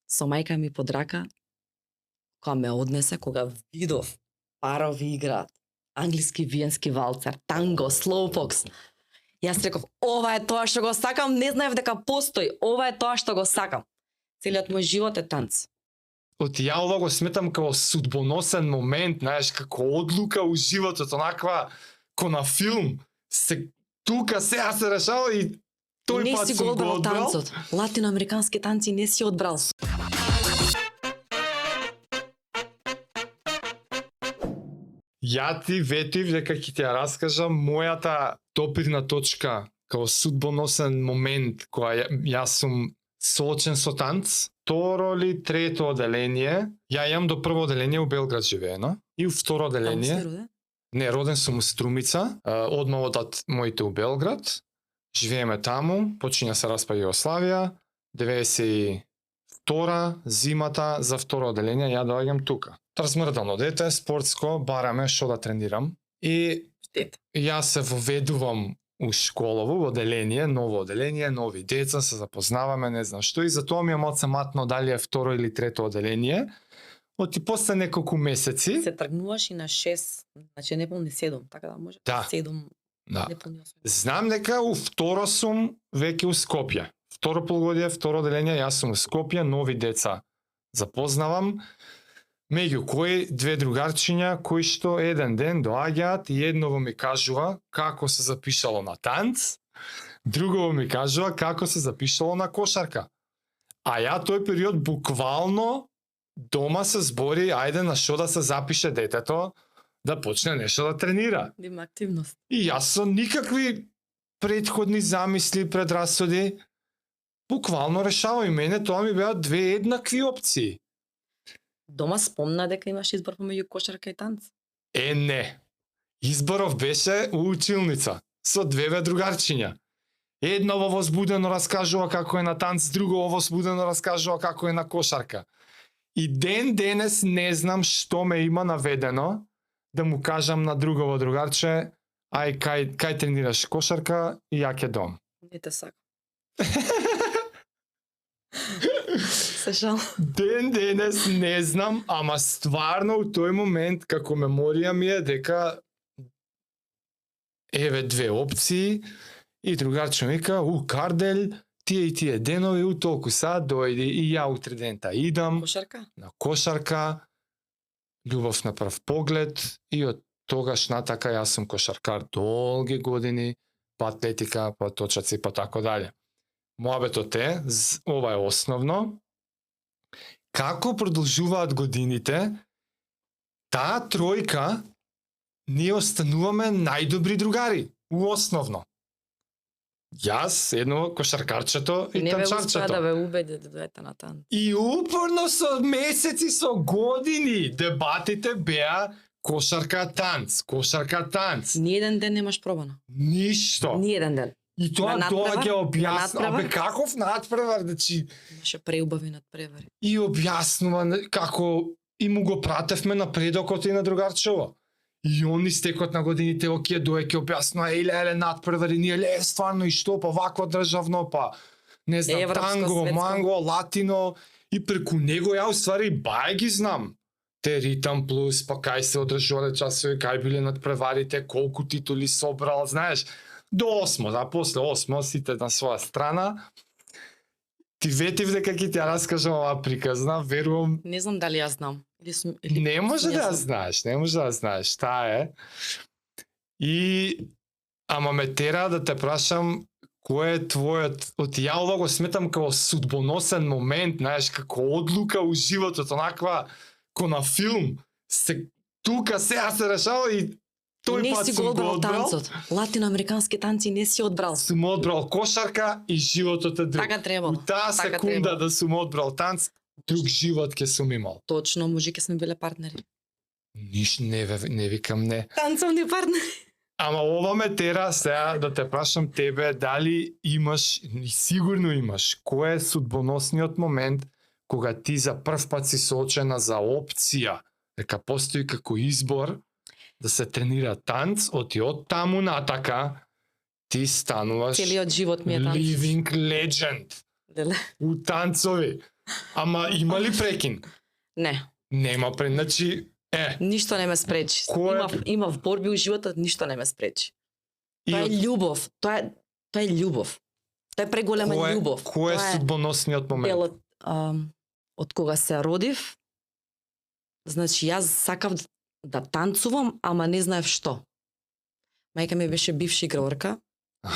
Со мајка ми под рака, која ме однесе, кога видов парови играат, англиски виенски валцер, танго, слоупокс. Јас реков, ова е тоа што го сакам, не знаев дека постои, ова е тоа што го сакам. Целиот мој живот е танц. Ја ова го сметам како судбоносен момент, знаеш, како одлука у животот, онаква ко на филм. Тука сега се решава и тој Не пат си сум го го одбрал одбрал. танцот. Латиноамерикански танци не си одбрал. Ја ти ветив дека ќе ти ја раскажам мојата допирна точка како судбоносен момент која јас сум соочен со танц. Второ или трето оделение, ја имам до прво оделение у Белград живеено и у второ Таму си оделение. роден? Не, роден сум у Струмица, одма одат моите у Белград. Живееме таму, почиња се распа Југославија, 92-та зимата за второ оделение ја доаѓам тука. Размрдано дете, спортско, бараме што да тренирам и Дете. јас се воведувам у школово, во оделение, нови деца, се запознаваме, не знам што, и затоа ми е малце матно дали е второ или трето оделение. Оти после неколку месеци, Се тргнуваш и на 6, значи не помни 7, така да може? Да. 7, да. не помни 8. Знам дека у второ сум веќе у Скопје. Второ полугодие, второ оделение, јас сум у Скопје, нови деца запознавам. Меѓу кои две другарчиња кои што еден ден доаѓаат и едново ми кажува како се запишало на танц, другово ми кажува како се запишало на кошарка. А ја тој период буквално дома се збори, ајде на што да се запише детето, да почне нешто да тренира. Има активност. И јас со никакви претходни замисли, предрасуди, буквално решавам, и мене тоа ми беа две еднакви опции. Дома спомна дека имаш избор помеѓу кошарка и танц. Не. Изборов беше у училница, со две другарчиња. Едново возбудено раскажува како е на танц, друго возбудено раскажува како е на кошарка. И ден денес не знам што ме има наведено да му кажам на другово другарче, ај кај тренираш кошарка и ја ќе дом. Не те сакам. Се шал. Ден денес не знам, ама стварно у тој момент како меморија ми е дека еве две опции и другарче ми вика, Кардель, тие и тие денови у толку саат дојди и ја утре дента идам Кошарка? на кошарка, љубов на прв поглед и од тогаш натака јас сум кошаркар долги години, па атлетика, па точаци, па тако дале. Моабетот е, ова е основно, како продолжуваат годините, таа тројка ние остануваме најдобри другари, у основно. Јас, едно кошаркарчето и Не ве успеа танчарчето. да ве убеди да дојдете на танц. И упорно со месеци, со години, дебатите беа кошарка танц. Ниеден ден немаш пробано. Ништо. Ниеден ден. И тоа На надпревар? доаѓа објаснува, На надпревар? абе каков надпревар, значи, Имаше преубави надпревари. и објаснува како и му го пратевме на предокот и на другарчево. И он истекот на годините оке доеќе објаснува, еле надпревари, ние ле стварно и што, па вакво државно, па не знам, Европско, танго, светско. манго, латино, и преку него ја уствари бај ги знам. Те Ритам Плюс, па кај се одржувале часови, кај биле надпреварите, колку титули собрал, знаеш, до 8, а после 8 сите на своја страна. Ти ветив дека ќе ти ја раскажам оваа приказна, верувам. Не знам дали ја знам. Не може да ја знам. знаеш, не може да ја знаеш, таа е. И ама ме тера да те прашам кој е твојот, ја ова го сметам како судбоносен момент, знаеш, како одлука у животот, онаква ко на филм. Тука сега се решава и тој Не пат си сум го го одбрал одбрал. танцот. Латиноамерикански танци не си одбрал. Сум одбрал кошарка и животот е друг. Така требало. У таа Така секунда требало. да сум одбрал танц, друг живот ќе сум имал. Точно, може ќе сме биле партнери. Не викам не. Танцовни партнери. Ама ова ме тера сега да те прашам тебе дали имаш, и сигурно имаш, кој е судбоносниот момент кога ти за прв пат си соочена за опција, дека постои како избор да се тренира танц, од таму натака ти стануваш Целиот живот ми е танц. living legend Леле. у танцови. Ама има ли прекин? Не, Нема прекин, значи ништо не ме спречи. Имав борби у животот, ништо не ме спречи. Тоа е љубов. Тоа е љубов. Тоа е преголема љубов. Кој е судбоносниот момент? Делот, од кога се родив, значи јас сакав да танцувам, ама не знаев што. Мајка ми беше бивша играорка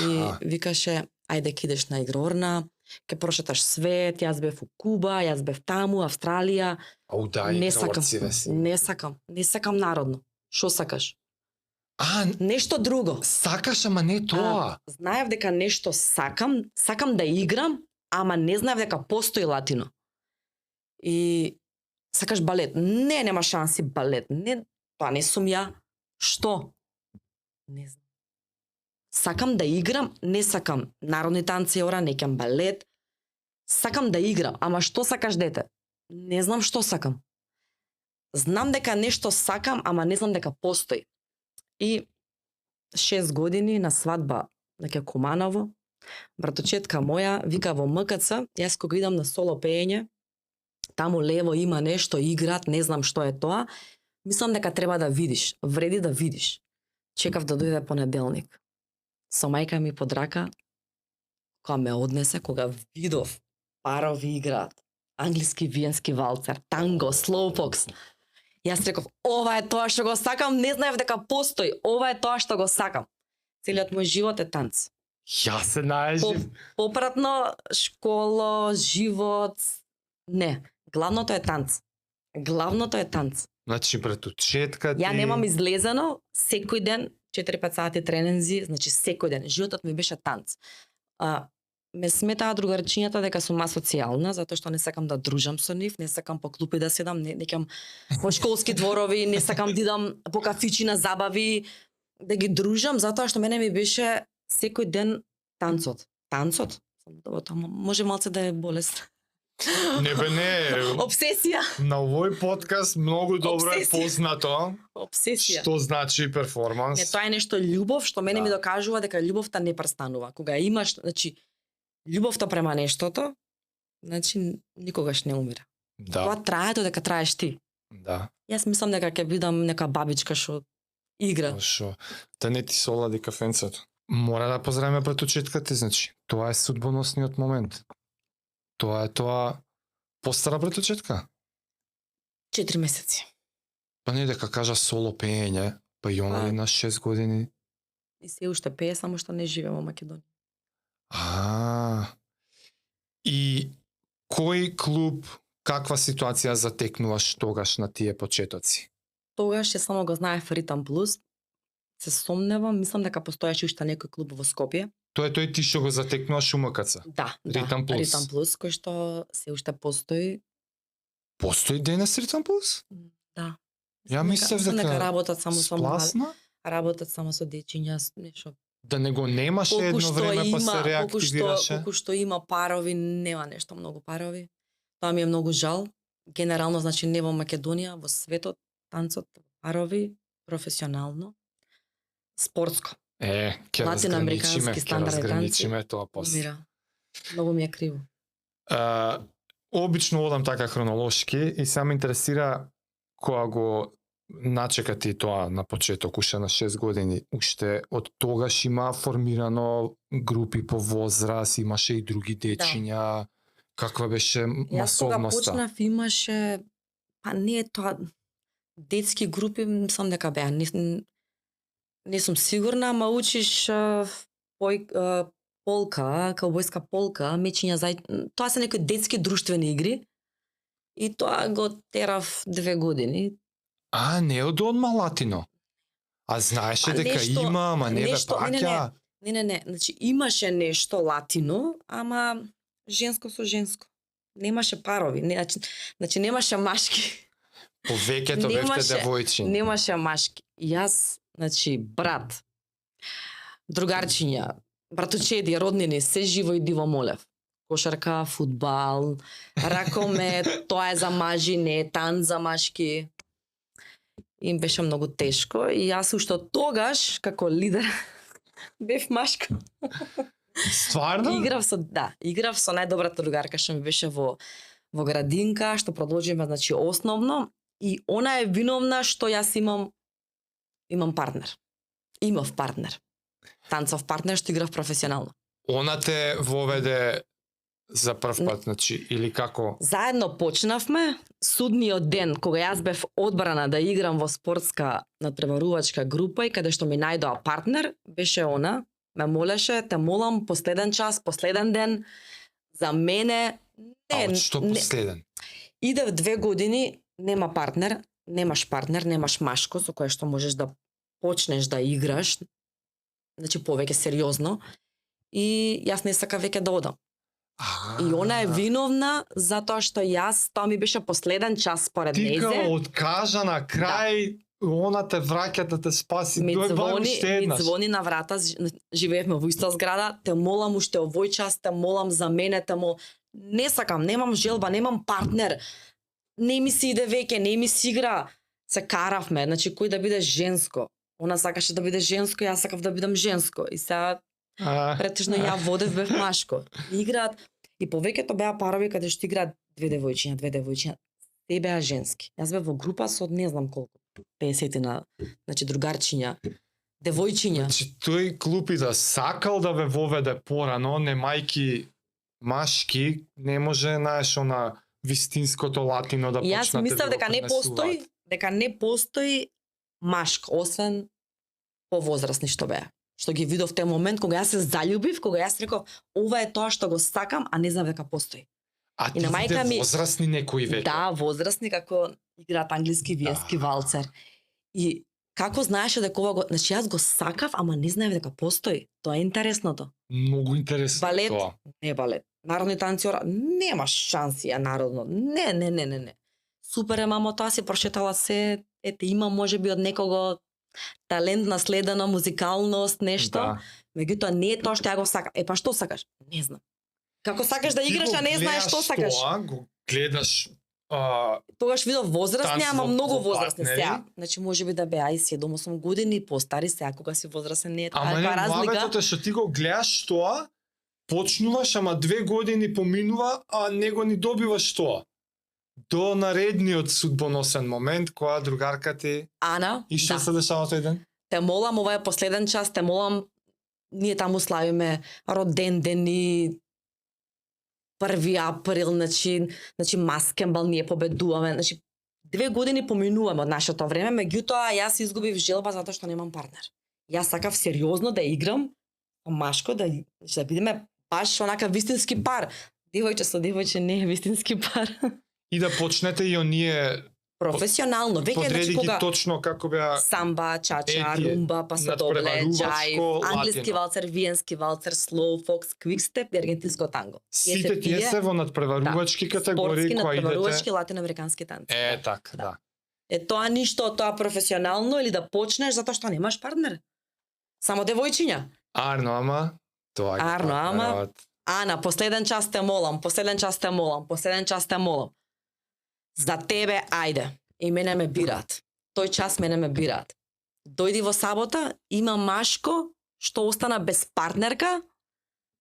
и викаше, ајде ќе идеш на играорна, ќе прошеташ свет, јас бев у Куба, јас бев таму, Австралија. Не сакам народно. Што сакаш? Нешто друго. Сакаш, ама не тоа. Знаев дека нешто сакам да играм, ама не знаев дека постои латино. И сакаш балет? Не, нема шанси балет. Не, тоа не сум ја. Што? Не знам. Сакам да играм, не сакам народни танци, не ќам балет. Сакам да играм, ама што сакаш, дете? Не знам што сакам. Знам дека нешто сакам, ама не знам дека постои. И 6 години на свадба на Куманово, браточетка моја вика во МКЦ, јас кога идам на соло пеење, таму лево има нешто, играт, не знам што е тоа, мислам дека треба да видиш, вреди да видиш. Чекав да дојде понеделник. Со мајка ми под рака, кога ме однесе, кога видов парови играат, англиски виенски валцер, танго, слоупокс. Јас реков, ова е тоа што го сакам, не знаев дека постои, ова е тоа што го сакам. Целиот мој живот е танц. Јас се најжив. Попратно, школа, живот, не. Главното е танц. Главното е танц. Значи, браточетка ти... Ја немам излезено, секој ден, 4-5 сати тренинзи, значи секој ден. Животот ми беше танц. Ме сметаа другарчињата дека сум асоцијална, затоа што не сакам да дружам со нив, не сакам по клупи да седам, не ќам во школски дворови, не сакам да идам по кафичи на забави, да ги дружам, затоа што мене ми беше секој ден танцот. Танцот? Може малце да е болест. Не бе, не. Обсесија. На овој подкаст многу добро е познато. Обсесија. Што значи перформанс. Не, тоа е нешто љубов што мене ми докажува дека љубовта не престанува. Кога имаш, значи, љубовта према нештото, значи никогаш не умира. Да. Тоа трае додека траеш ти. Да. Јас мислам дека ќе бидам нека бабичка што игра. Шо? Да не ти се олади кафенцето. Мора да поздравиме браточетката, значи. Тоа е судбоносниот момент. Тоа е тоа постара браточетка. 4 месеци. Па не дека кажа соло пеење, па и она е на 6 години. И се уште пее, само што не живе во Македонија. И кој клуб, каква ситуација затекнуваш тогаш на тие почетоци? Тогаш ја само го знаев Ритам Плюс. Се сомневам, мислам дека постоеше уште некој клуб во Скопје. Тоа е тој ти што го затекнуваш у МКЦ? Да, Ритам Плюс. Ритам Плюс, кој што се уште постои. Постои денес Ритам Плюс? Да. Ја мислев дека работат само со спласна? Работат само со дечиња, нешто. Да не го немаше едно време па се реактивираше? Колку што има парови, нема нешто многу парови. Тоа ми е многу жал. Генерално, значи, не во Македонија, во светот, танцот, парови, професионално, спортско. Ќе латиноамерикански стандардни разграничиме тоа после. Умира. Многу ми е криво. Обично одам така хронолошки и само интересира кога го начека ти тоа на почеток, уште на 6 години, уште од тогаш има формирано групи по возраст, имаше и други дечиња, каква беше масовноста? Јас кога почнав имаше, па не е тоа, детски групи, мислам дека беа, не сум сигурна, ама учиш полка, каубојска полка, мечења тоа се некои детски друштвени игри и тоа го терав 2 години. Не од одма латино? Знаеше дека нешто, има, ама не бе праќа? Не, значи имаше нешто латино, ама женско со женско. Немаше парови, значи немаше машки. Повеќето бевте девојчиња. Немаше машки. Јас, значи, брат, другарчиња, браточеди, роднини, се живо и диво молев. Кошарка, фудбал, ракомет, тоа е за мажи, не е танц за машки. Им беше многу тешко и јас уште тогаш, како лидер, бев машка. Стварно? Играв со најдобрата другарка што ми беше во во градинка, што продолжиме, значи, основно, и она е виновна што јас имам партнер. Имав партнер. Танцов партнер што играв професионално. Она те воведе за прв пат, значи, или како? Заедно почнавме, судниот ден кога јас бев одбрана да играм во спортска натпреварувачка група и каде што ми најдоа партнер, беше она, ме молеше, те молам, последен час, последен ден, за мене, А од што последен? Идев 2 години, нема партнер, немаш машко со кое што можеш да почнеш да играш, значи повеќе сериозно, и јас не сакав веќе да одам. И она е виновна затоа што јас, тоа ми беше последен час според Ти незе. као откажа на крај, она те враќа да те спаси. Ми Ми звони на врата, живеевме во иста зграда, те молам уште овој час, те молам за мене, не сакам, немам желба, немам партнер. Не ми се иде веќе, не ми се игра. Се каравме, значи кој да биде женско. Она сакаше да биде женско, јас сакав да бидам женско. И сега претежно ја водев бев машко. Играат и повеќето беа парови каде што играат две девојчиња. Те беа женски. Јас бев во група со не знам колку, 50 значи другарчиња, девојчиња. Значи тој клуб и да сакал да ве воведе порано, немајки машки, не може, знаеш, она вистинското латино да почнате. Јас мислев дека не постои машк, освен повозрасни што беа. Што ги видов тој момент кога јас се заљубив, кога јас реков ова е тоа што го сакам, а не знам дека постои. А ти виде возрастни некои веќе? Да, возрастни како играат англиски виенски валцер. И како знаеше дека ова го, значи јас го сакав, ама не знаев дека постои. Тоа е интересното. Многу интересно балет, тоа. Не балет. Народни танци, немаш шанси народно. Не. Супер е, мамо, тоа си прошетала се, ете има можеби од некого талент наследено, музикалност, нешто. Да. Меѓутоа не е тоа што ја го сакам. Па што сакаш? Не знам. Како сакаш да играш, а не знаеш што сакаш? Тоа, го гледаш тогаш видов возрастни, ама многу возрастни партнери. сега. Значи можеби да беа и 7-8 години постари, сега кога си возрастен не е Ама таква не, разлика. муабетот е што ти го гледаш тоа, почнуваш, ама 2 години поминува, а него ни добиваш тоа. До наредниот судбоносен момент, која другарка ти... Ана, И што се дешава тој ден? те молам, ова е последен час, те молам, ние таму славиме роден ден и 1 април, значи маскенбал, ние победуваме, значи 2 години поминуваме од нашето време, меѓутоа јас изгубив желба затоа што немам партнер. Јас сакав сериозно да играм, машко да бидеме баш онака вистински пар. Девојче со девојче не е вистински пар. И да почнете и оние Професионално, веќе подреди значи ги кога точно како беа самба, чача, Ети, румба, пасадобле, надпреварувачко, џајв, англиски латино. валцер, виенски валцер, слоу фокс, квикстеп и аргентинско танго. сите тие се во надпреварувачки категории спортски, кои надпреварувачки, идете. латиноамерикански танци. Така, да. Тоа ништо од тоа професионално или да почнеш затоа што немаш партнер. Само девојчиња. Арно, ама тоа е. Арно, ама партнерот. Ана, последен час те молам, последен час те молам, последен час те молам. За тебе, ајде. И мене ме бираат. Тој час мене ме бираат. Дојди во сабота, има машко што остана без партнерка,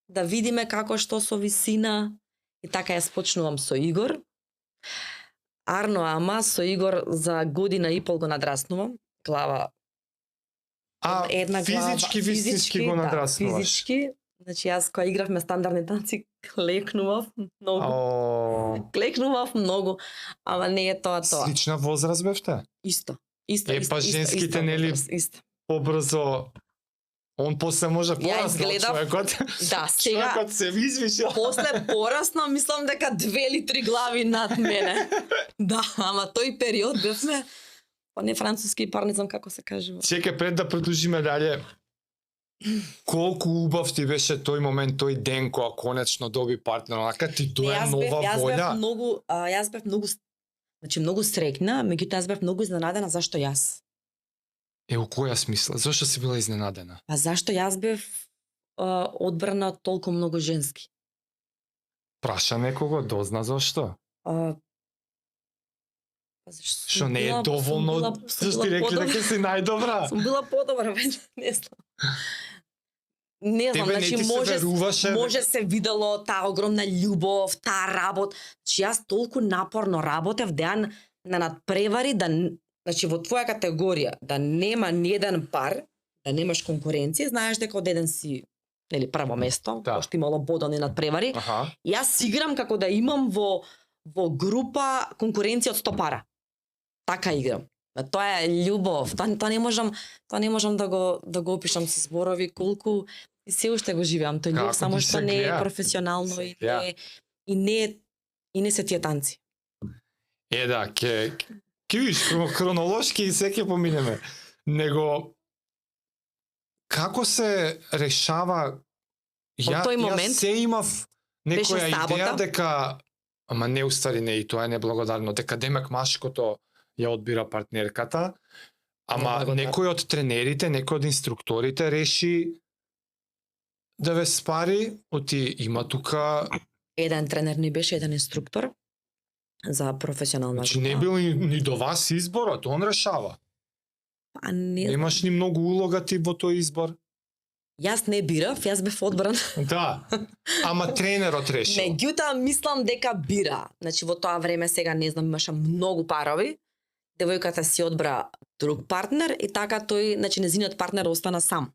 да видиме како што со висина. И така јас почнувам со Игор. Арно, ама со Игор за година и пол го надраснувам. Глава една глава. физички, вистински го надраснуваш. Физички. Значи јас кога игравме стандардни танци, клекнував многу. Клекнував многу, ама не е тоа. Слична возраст бевте? Исто. Па женските нели побрзо, он после може пораснал човекот. Да, сега човекот се извишил. После пораснал, мислам дека 2 или 3 глави над мене. Да, ама тој период бевме, па не француски пар, не знам како се кажува. Чекај, пред да продолжиме дале, колку убав ти беше тој момент, тој ден кога конечно доби партнер, онака ти доја нова волја? Јас бев многу, значи многу среќна, меѓутоа јас бев многу изненадена зашто јас. Во која смисла? Зошто си била изненадена? Па зашто јас бев одбрана од толку многу женски. Праша некого, дозна зошто? Што не е доволно? Зашто ти рекли дека си најдобра? Сум била подобра, веќе не знам. не знам, Тебе не значи ти се веруваше. може се видело таа огромна љубов, таа работ. Значи јас толку напорно работев да ја на надпревари значи во твоја категорија да нема ни еден пар, да немаш конкуренција, знаеш дека од еден си нели прво место, Да. пошто имало бодони надпревари. Аха. Јас играм како да имам во група конкуренција од 100 пара. Така играм. Тоа е љубов. Тоа не можам да го опишам со зборови колку и се уште го живеам тој љубов, Како само ти што се не е гледа? професионално Се и не се тие танци. Да, ќе видиш хронолошки и се ќе поминеме. Него како се решава тој момент се имав некоја беше сабота. идеја дека ама не уствари не и тоа е неблагодарно, дека демек машкото ја одбира партнерката, ама Неблагодарно. некој од тренерите, некој од инструкторите реши да ве спари, оти има тука, Еден тренер ни беше, еден инструктор за професионална значи не бил ни до вас изборот, он решава. А не, Немаш ни многу улога ти во тој избор. јас не бирав, јас бев одбран. Да, ама тренерот решил. Меѓутоа мислам дека бира. Значи во тоа време сега не знам имаше многу парови. Девојката си одбра друг партнер и така тој, значи незиниот партнер остана сам.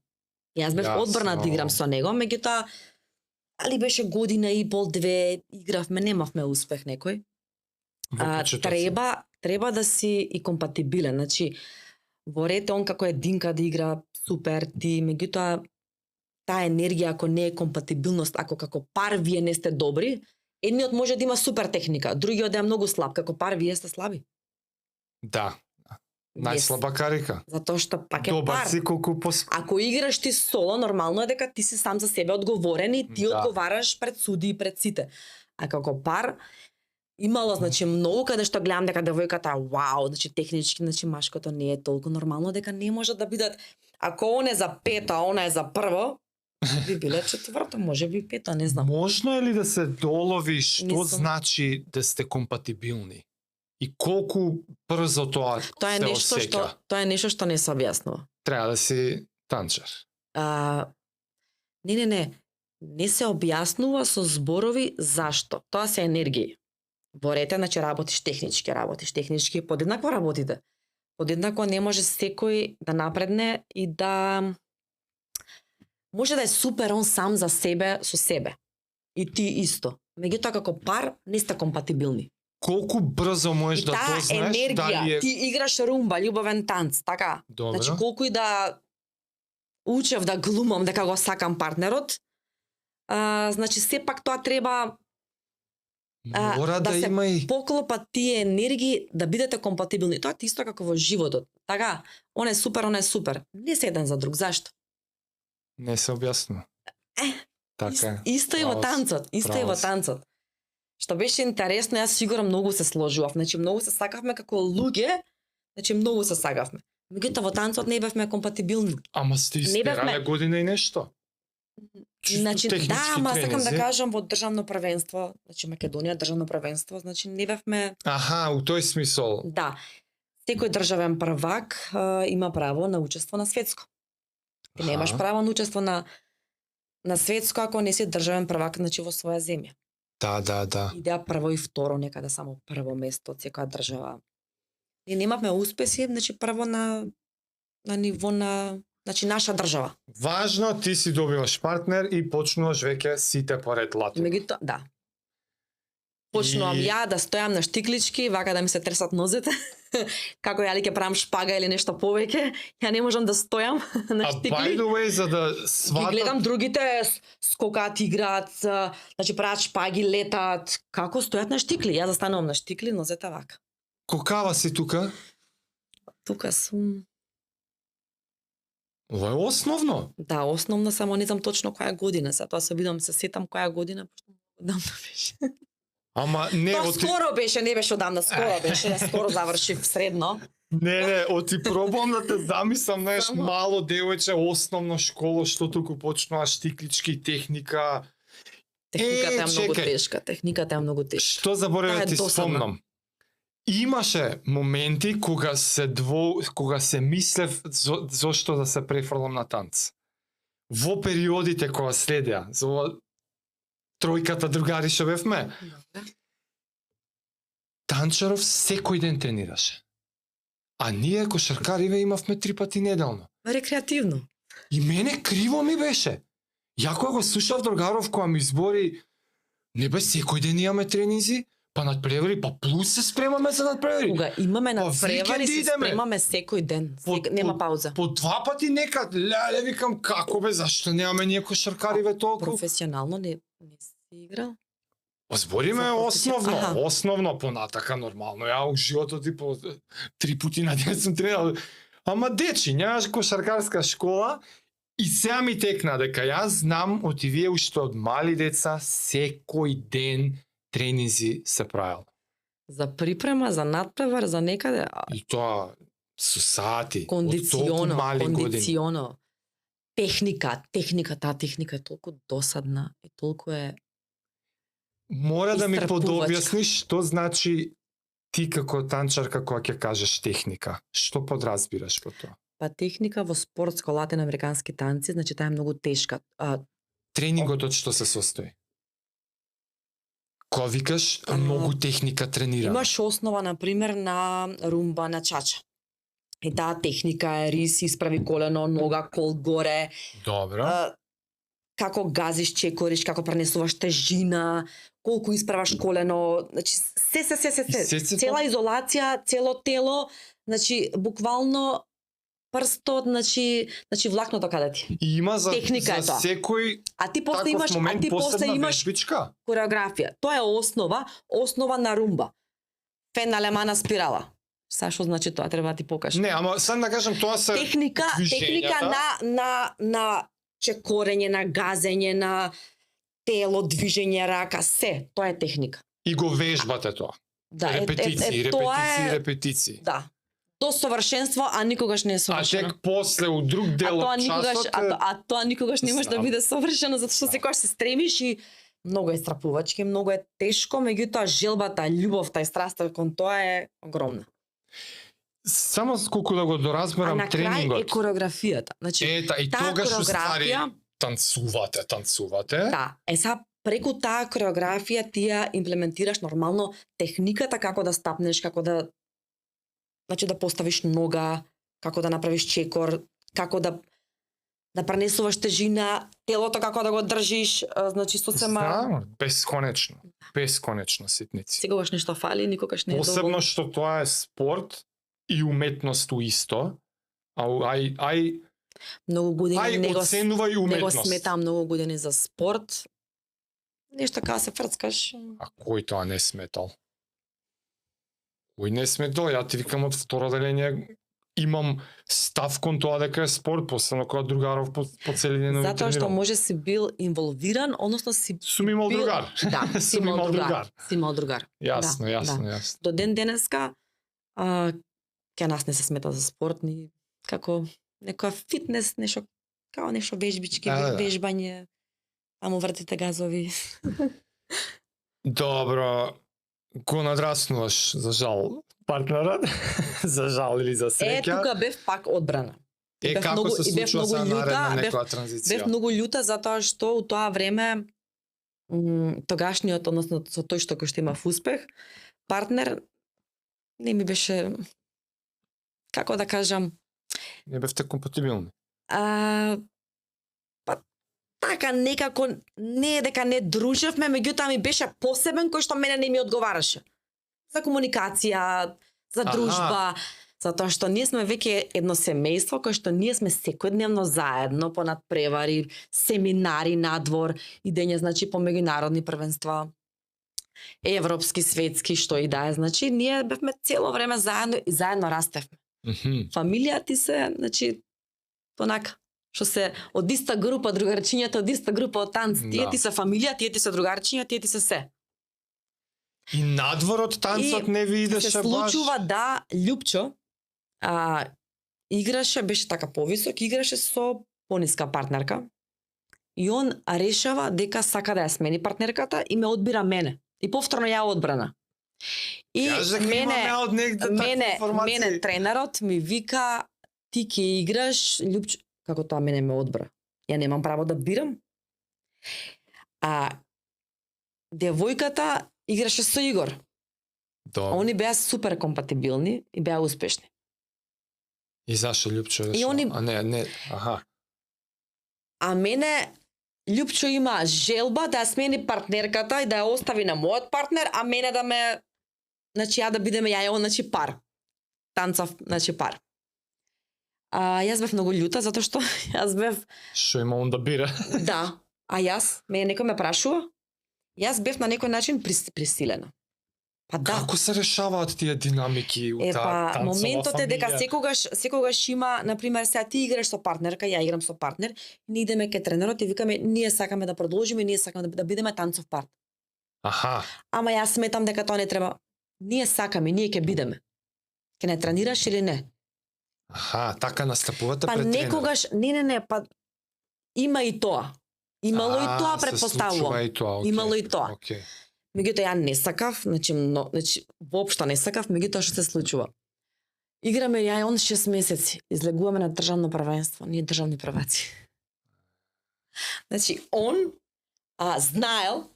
Јас бев Јасно. одбрана да играм со него, меѓутоа али беше година и пол, две, игравме, немавме успех некој. Во почетоци. Треба да си и компатибилен, значи во ред он како единка да игра супер, ти меѓутоа таа енергија ако не е компатибилност, ако како пар вие не сте добри, едниот може да има супер техника, другиот да е многу слаб, како пар вие сте слаби. Да. Најслаба карика. Затоа што пак е Добар пар. си колку Ако играш ти соло, нормално е дека ти си сам за себе одговорен и ти Да. одговараш пред суди и пред сите. А како пар имало значи многу каде што гледам дека девојката вау, значи технички, значи машкото не е толку нормално дека не може да бидат ако он е за пето, а она е за прво, би биле четврто, може би пето, не знам. Можно е ли да се долови што Мислам. значи да сте компатибилни? И колку брзо тоа Тоа е се нешто осеќа? тоа е нешто што не се објаснува. Треба да си танчар. Не се објаснува со зборови зашто. Тоа се енергии. Во рете, значи работиш технички, подеднакво работите. Подеднакво не може секој да напредне и да може да е супер он сам за себе со себе. И ти исто. Меѓутоа како пар не сте компатибилни. Колку брзо можеш И да таа дознаеш енергија, дали е ти играш румба, љубовен танц, така? добро? Значи колку и да учев да глумам дека го сакам партнерот, значи сепак тоа треба Мора да, се има и поклопат тие енергии да бидете компатибилни. Тоа е исто како во животот. Така, он е супер. Не се еден за друг. Зашто? не се објаснува. Така е. Исто и во танцот. Исто и во танцот. Што беше интересно, јас сигурно многу се сложував. Значи многу се сакавме како луѓе, значи многу се сакавме. Меѓутоа во танцот не бевме компатибилни. Ама сте Не истерале бевме- година и нешто. Чисто Значи да, технички ама сакам да тренинзи. кажам во државно првенство, значи Македонија државно првенство, значи не бевме. Аха, у тој смисол. Да. Секој државен првак има право на учество на светско. Ти Аха. немаш право на учество на светско ако не си државен првак значи во своја земја. Да. Идеа прво и второ, некаде само прво место од секоја држава. И немавме успеси, значи прво на ниво на значи наша држава. Важно, ти си добиваш партнер и почнуваш веќе сите поред лату. Меѓутоа, да. Почнувам И- ја да стојам на штиклички, вака да ми се тресат нозете. Како ја ли ќе правам шпага или нешто повеќе, ја не можам да стојам на А by штикли. the way, за да Ги сватат... гледам другите скокаат, играат, значи прават шпаги, летаат. Како стојат на штикли? Ја застанувам на штикли, нозете вака. Кокава си тука? Тука сум. Ова е основно. Да, основно само не знам точно која година, се тоа се видам се сетам која година, пошто одамна беше. Ама не, Тоа оти... скоро беше, не беше одамна, скоро беше, скоро завршив средно. Не, оти пробам да те замислам, знаеш, Само- мало девојче, основно школа, што туку почнува штиклички техника. Техниката е многу чекај. тешка, техниката е многу тешка. Што заборев Таа е да ти досадна. спомнам? Имаше моменти кога се мислев зошто да се префрлам на танц. во периодите кога следеа, за ова тројката другари што бевме, Танчаров секој ден тренираше. А ние кошаркариве имавме 3 пати неделно. Рекреативно. И мене криво ми беше. Ја кога го слушав другаров која ми избори, не бе секој ден имаме тренинзи, па надпревари, па плюс се спремаме за надпревари. Кога имаме Па надпревари викенд се идеме. спремаме секој ден. Нема пауза. По 2 пати некад, леле, викам, како бе, зашто немаме ние кошаркариве толку? Професионално не си играл? Збориме За основно, Аха. основно понатака нормално. Ја у животот и по 3 пути на ден сум тренирал. Ама дечи, нямаш кошаркарска школа и сега ми текна дека јас знам од вие уште од мали деца секој ден тренинзи се правел. За припрема, за надпревар, за некаде, И тоа со сати, од толку кондиционо, мали години. кондиционо. Техника, таа техника е толку досадна и толку е Мора да ми Истрпувачка. подобјасниш што значи ти како танчарка кога ќе кажеш техника. Што подразбираш по тоа? па техника во спорт со латиноамерикански танци, значи таа е многу тешка. Тренингот од што се состои? Кога викаш многу техника тренирана. Имаш основа, на пример, на румба, на чача. И таа техника е рис, исправи колено, нога, кол горе, Добро. како газиш, чекориш, како пренесуваш тежина, колку исправаш колено, значи И сецето? цела изолација, цело тело, значи буквално прстот, значи влакното каде ти. И има за, техника е за тоа. секој А ти после таков имаш, момент после посебна имаш вежбичка. кореографија. Тоа е основа на румба. Фен алемана спирала. Са што значи тоа, треба да ти покажам. Не, ама сам да кажам тоа се Техника движењата. на чекорење, на газење, на тело, движење рака, се, тоа е техника. И го вежбате тоа. Да, Репетиции, тоа репетиции, е, репетиции. да. До совршенство, а никогаш не е А совршено. тек после у друг дел од часот тоа никогаш не може да Знам. биде совршено, затоа што Знам. секогаш се стремиш и многу е страпувачки, многу е тешко, меѓутоа желбата, љубовта и страста кон тоа е огромна. само колку да го А доразберам на крај е тренингот. кореографијата. Значи, Ета, и таа тогаш уствари кореографија, танцувате. да, са преку таа кореографија ти ја имплементираш нормално техниката како да стапнеш, како да да поставиш нога, како да направиш чекор, како да пренесуваш тежина, телото како да го држиш, значи сосема Знам, бесконечно ситници. секогаш нешто фали, никогаш не е Посебно доволно. што тоа е спорт и уметност исто. Ај Многу години не го оценувај не го уметност. сметам многу години за спорт. Нешто кога се фрцкаш. А кој тоа не сметал? Кој не сметал? Ја ти викам од второ делење имам став кон тоа дека е спорт, посебно кога другаров по цели ден Затоа што тренирал. може си бил инволвиран, односно си Сум имал бил- другар. Да, си Сум имал другар. Си имал другар. Јасно, Да, јасно, да. јасно. До ден денеска ке нас не се смета за спорт ни како некоја фитнес, нешто као нешто вежбички, Да. вежбање, таму вртите газови. Добро, го надраснуваш, за жал, партнерот, за жал или за среќа. тука бев пак одбрана. бев како многу- се и бев случува многу за наредна љута, некоја транзиција? Бев многу љута затоа што у тоа време тогашниот, односно со тој кој што имав успех, партнер не ми беше, како да кажам, Не бевте компатибилни. па така некако не е дека не дружевме, меѓутоа ми беше посебен кој што мене не ми одговараше. За комуникација, за Аха. дружба, затоа што ние сме веќе едно семејство кој што ние сме секојдневно заедно по надпревари, семинари надвор, идење значи по меѓународни првенства, европски, светски, што и да е, значи ние бевме цело време заедно и заедно растевме. Фамилија ти се, значи, онака, што се од иста група, другарчињата од иста група од танц, тие Да. ти се фамилија, тие ти се другарчиња, тие ти се се. И надвор од танцот И не ви идеше се баш? случува да Љупчо играше, беше така повисок, играше со пониска партнерка. И он решава дека сака да ја смени партнерката и ме одбира мене. И повторно ја одбрана. И Јас дека имаме од негде такви информации. мене тренерот ми вика ти ќе играш, Љупчо, како тоа мене ме одбра. Ја немам право да бирам. А девојката играше со Игор. Добро. Они беа супер компатибилни и беа успешни. И зашо Лјупчо решила? И они- А не, аха. А мене Лјупчо има желба да ја смени партнерката и да ја остави на мојот партнер, а мене да ме, значи ја да бидеме ја и он, значи пар. Танцав, значи пар. Јас бев многу љута затоа што јас бев Што има он да бира? да, а јас, некој ме прашува, јас бев на некој начин присилена. Па да. Како се решаваат тие динамики у таа Па, танцова моментот е дека фамилија? секогаш има, например, сега ти играш со партнерка, ја играм со партнер, ние идеме кај тренерот и викаме ние сакаме да продолжиме, ние сакаме да бидеме танцов пар. Аха, Ама јас сметам дека тоа не треба. Ние сакаме, ние ќе бидеме. Ќе не тренираш или не? аха, така настапувате Па пред тренерот. некогаш, не, па има и тоа. Имало и тоа, се случува претпоставувам. и тоа, окей. Имало и тоа. Окей. Меѓутоа ја не сакав, значи воопшто не сакав, меѓутоа што се случува. Играме ја и он 6 месеци, излегуваме на државно првенство, ние државни прваци. Значи он знаел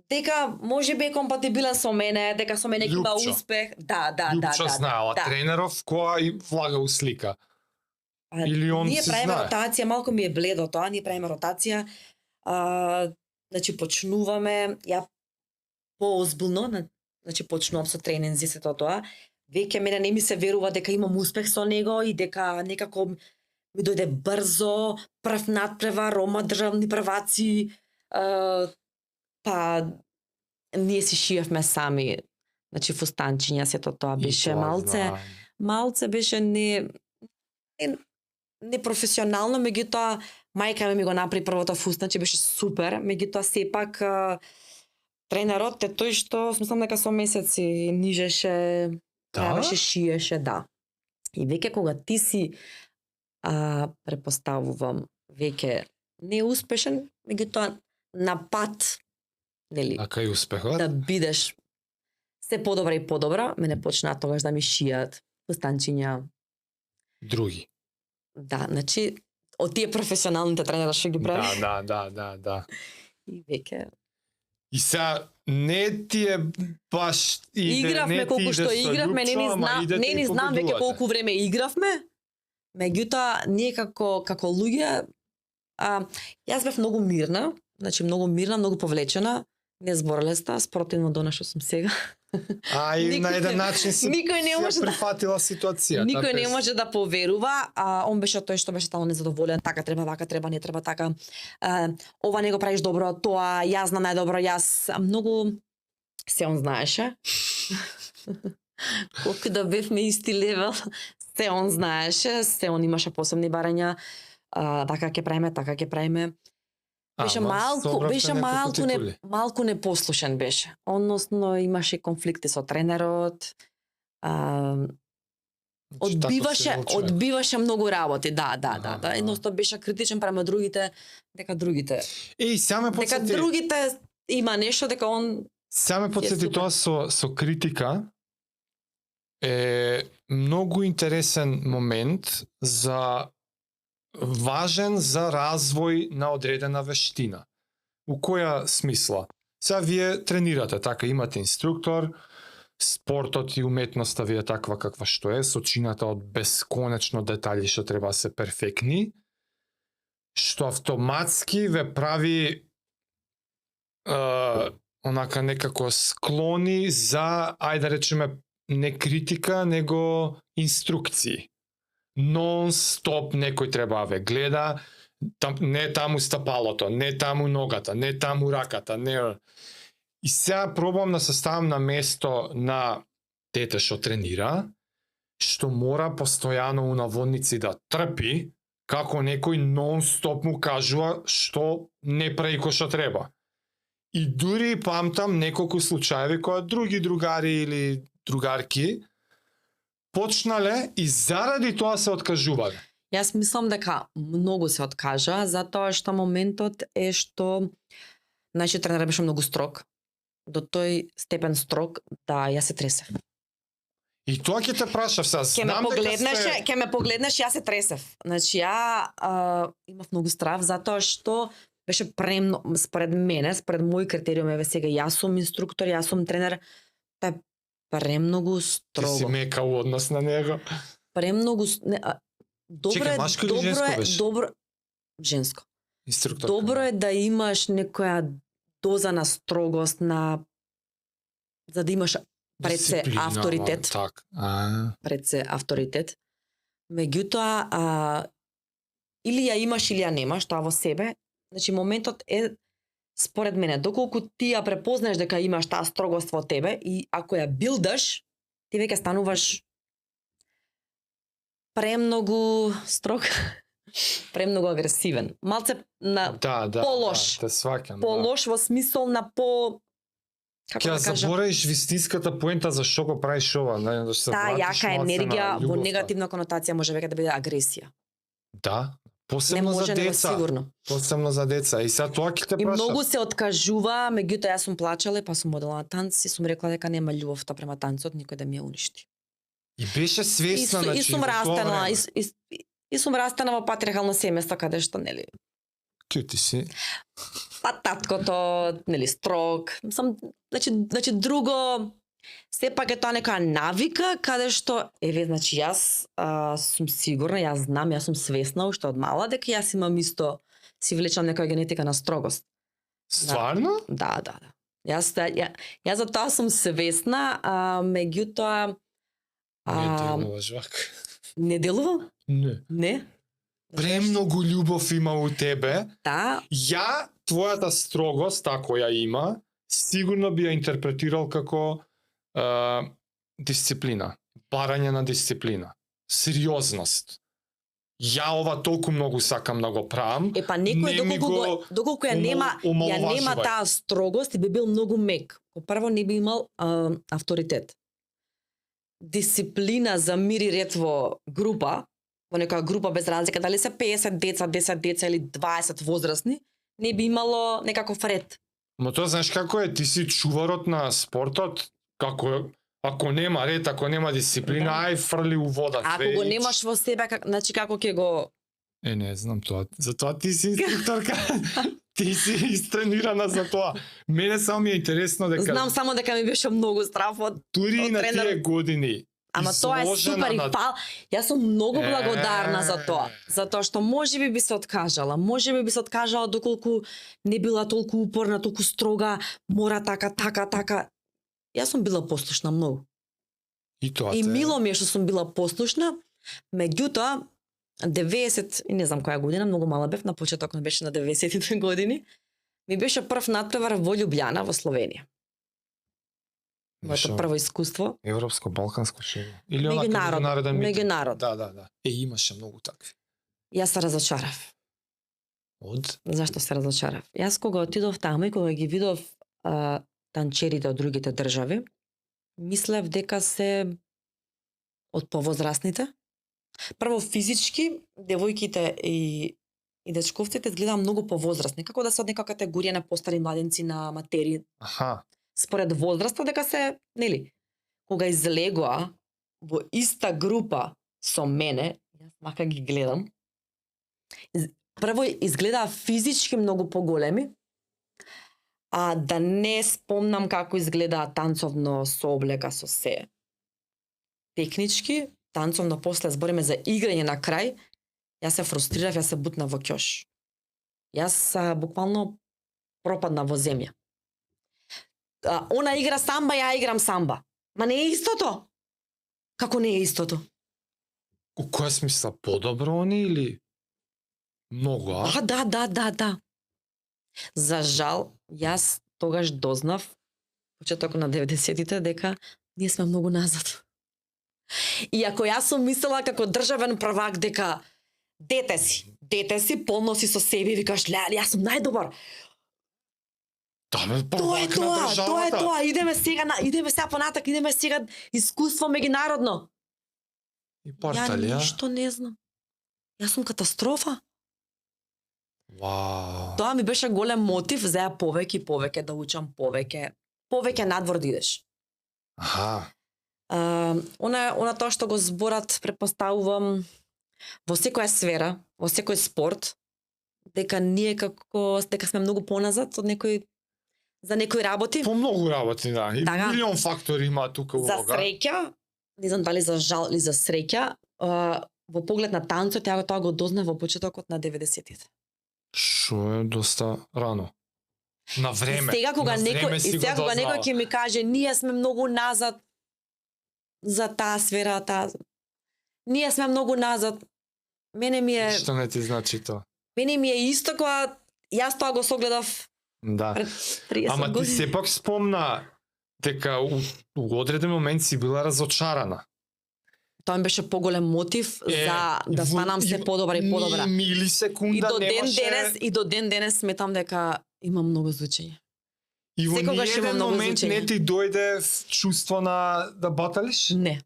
дека може би е компатибилен со мене, дека со мене ќе има Лјупчо. успех. Да. Лјупчо знаел, а да. тренеров која и влага у слика. А, Или он ние се правиме знае? ротација, малку ми е бледо тоа, ние правиме ротација. Значи почнуваме, ја поозбилно, значи почнувам со тренинзи се тоа. Веќе мене не ми се верува дека имам успех со него и дека некако ми дојде брзо, прв надпревар, Рома државни прваци, па ние си шиевме сами, значи фустанчиња, сето тоа И беше тоа малце, знам. малце беше непрофесионално, меѓутоа мајка ми го направи првото фустанче, беше супер, меѓутоа сепак тренерот е тој што смислам дека со месеци нижеше, правеше, шиеше, да. И веќе кога ти си препоставувам веќе неуспешен, меѓутоа на пат, нели, Така и успехот. да бидеш се подобра и подобра, мене почнаа тогаш да ми шијат фустанчиња. Други. Да, значи од тие професионалните тренери што ги прави. Да. И веќе И сега не ти е баш иде, игравме не ти колку иде што со игравме, не Лјупчо, ни ама знам, идете не и ни знам веќе победувате. колку време игравме. Меѓутоа ние како луѓе јас бев многу мирна, значи многу повлечена, не зборелеста, спротивно до што сум сега. А и на Никој- еден начин си никој не си ја може да- прифатила ситуацијата. Никој не без- може да поверува, он беше тој што беше стално незадоволен, така треба, вака треба, не треба така. Ова не го правиш добро, тоа јас знам најдобро, јас многу се он знаеше. Колку да бевме исти левел, се он знаеше, се он имаше посебни барања, така ќе правиме, така ќе правиме. Беше Ама, собравте беше неколку титули. малку непослушен беше. Односно имаше конфликти со тренерот. Значи, таков си бил човек. Одбиваше многу работи, да. Аха. Едноставно беше критичен према другите, дека другите Сега ме дека подсети, другите има нешто, дека он сега ме подсети супер. тоа со критика. Е многу интересен момент важен за развој на одредена вештина. У која смисла? Сега вие тренирате, така имате инструктор, спортот и уметноста ви е таква каква што е, сочината од бесконечно детали што треба да се перфектни, што автоматски ве прави онака некако склони за, ајде да речеме, не критика, него инструкции. Нон-стоп некој треба да ве гледа, не таму стапалото, не таму ногата, не таму раката, не... И сега пробувам да се ставам на место на дете што тренира, што мора постојано у наводници да трпи, како некој нон-стоп му кажува што не прави кој што треба. И дури памтам неколку случаеви кои други другари или другарки почнале и заради тоа се откажувале. Јас мислам дека многу се откажа, затоа што моментот е што нашиот тренер беше многу строг, до тој степен строг да ја се тресев. И тоа ќе те прашав сега. Ке ме Знам дека погледнеш, сте... ке ме погледнеш, јас се тресев. Значи имав многу страв затоа што беше премно според мене, според мои критериуми, еве сега јас сум инструктор, јас сум тренер, тоа е премногу Ти си строго. мека у однос на него. Премногу добро Чекај, е, машко или добро женско е, беше? добро женско. Инструктор. Добро е да имаш некоја доза на строгост, на за да имаш пред се Дисциплина, авторитет. Так. Пред се авторитет. Меѓутоа, или ја имаш или ја немаш тоа во себе. Значи моментот е според мене доколку ти ја препознаеш дека имаш таа строгост во тебе и ако ја билдаш, ти веќе стануваш премногу строг, премногу агресивен. Малце на Да, полош. Да, те сваќам. полош во смисол на како Ќе да кажам, забораиш вистинската поента за што го правиш ова, да се таа вратиш јака малце на енергија во љубовта. негативна конотација може веќе да биде агресија. Да, Не посебно може за него деца. сигурно. Посебно за деца. И сега тоа ќе те И прашам. многу се откажува, меѓутоа јас сум плачала, па сум одела на танц и сум рекла дека нема љубовта према танцот никој да ми ја уништи. И беше свесна, И сум во тоа растена, време. и сум растена во патриархално семејство каде што нели Ти си. па таткото, нели строг, значи друго сепак е тоа некоја навика каде што еве значи јас сум сигурна, јас знам, јас сум свесна уште од мала дека јас имам исто си влечам некоја генетика на строгост. Стварно? Да. Јас за тоа сум свесна, меѓутоа Не делуваш вака. не делувам? Не. Не. Премногу љубов има у тебе. Да, Ја, твојата строгост, ако ја има, сигурно би ја интерпретирал како дисциплина. Барање на дисциплина. Сериозност. Ја ова толку многу сакам да го правам. па некој Не ми доколку ја нема омаловажувај. таа строгост и би бил многу мек. Прво не би имал авторитет. Дисциплина за мир и ред во група, во некоја група без разлика дали се 50 деца, 10 деца или 20 возрастни, не би имало некаков ред. Ма тоа знаеш како е, ти си чуварот на спортот, како ако нема ред, ако нема дисциплина, Да. ај фрли у вода. Ако све го ич. немаш во себе, значи како ќе го Не знам тоа. Затоа ти си инструкторка. Ти си истренирана за тоа. Мене само ми е интересно дека знам само дека ми беше многу страв од дури од на тренер. тие години. Ама тоа е изложена супер и на- Јас сум многу благодарна за тоа. Затоа што можеби би се откажала. Можеби би се откажала доколку не била толку упорна, толку строга, мора така. Јас сум била послушна многу. И тоа И те- мило ми е што сум била послушна, меѓутоа 90 и не знам која година, многу мала бев, на почеток не беше на 90-тите години, ми беше прв натпревар во Љубљана во Словенија. Моето Беше прво искуство. Европско-балканско шоу. Или онака Меѓународно. меѓународен митинг. Меѓународно. Да. Имаше многу такви. Јас се разочарав. Од Зашто се разочарав? Јас кога отидов таму и кога ги видов танчерите од другите држави, мислев дека се од повозрастните. Прво физички, девојките и дечковците изглеdaa многу повозрастни, како да се од нека категорија на постари младенци, на матери. аха, Според возраста дека се, нели, кога излегоа во иста група со мене, јас мака ги гледам, прво изглеdaa физички многу поголеми, а да не спомнам како изглеdaa танцовно со облека со се. Технички, танцовно после збориме за играње на крај, јас се фрустрирав, јас се бутнав во ќош. Јас буквално пропадна во земја. Она игра самба, ја играм самба. Ма не е истото. Како не е истото? у која смисла подобро они или многу, а? Да. За жал, јас тогаш дознав, почеток на 90-тите, дека ние сме многу назад. Иако јас сум мислела како државен првак дека дете си, полно си со себе и викаш, јас сум најдобар. Да, бе, Тоа е првак на државата. тоа, идеме сега понатак, идеме сега искуство меѓународно. И Ја Порталија. ништо не знам. Јас сум катастрофа. Вау. Тоа ми беше голем мотив за ја повеќе да учам повеќе надвор да идеш. Аха. Она тоа што го зборат, претпоставувам, во секоја сфера, во секој спорт, дека ние дека сме многу поназад од некои за некои работи. По многу работи, да. И Така. милион фактори има тука За улога. среќа, не знам дали за жал или за среќа, во поглед на танцот, ја тоа го дознав во почетокот на 90-тите. Шо е доста рано. На време. И сега кога на некој, време си и сега го кога некој дознала. ќе ми каже ние сме многу назад за таа сфера, ние сме многу назад. Мене ми е Што не ти значи тоа? мене ми е исто кога јас тоа го согледав Да. пред 30 Ама ти години. сепак спомна дека у одреден момент си била разочарана. Тоа ми беше поголем мотив за да станам се подобра и подобра. Ни милисекунда И до ден немаше... денес сметам дека има многу звучење. И во секогаш има ниеден многу момент звучење. не ти дојде чувство на да баталиш? Не.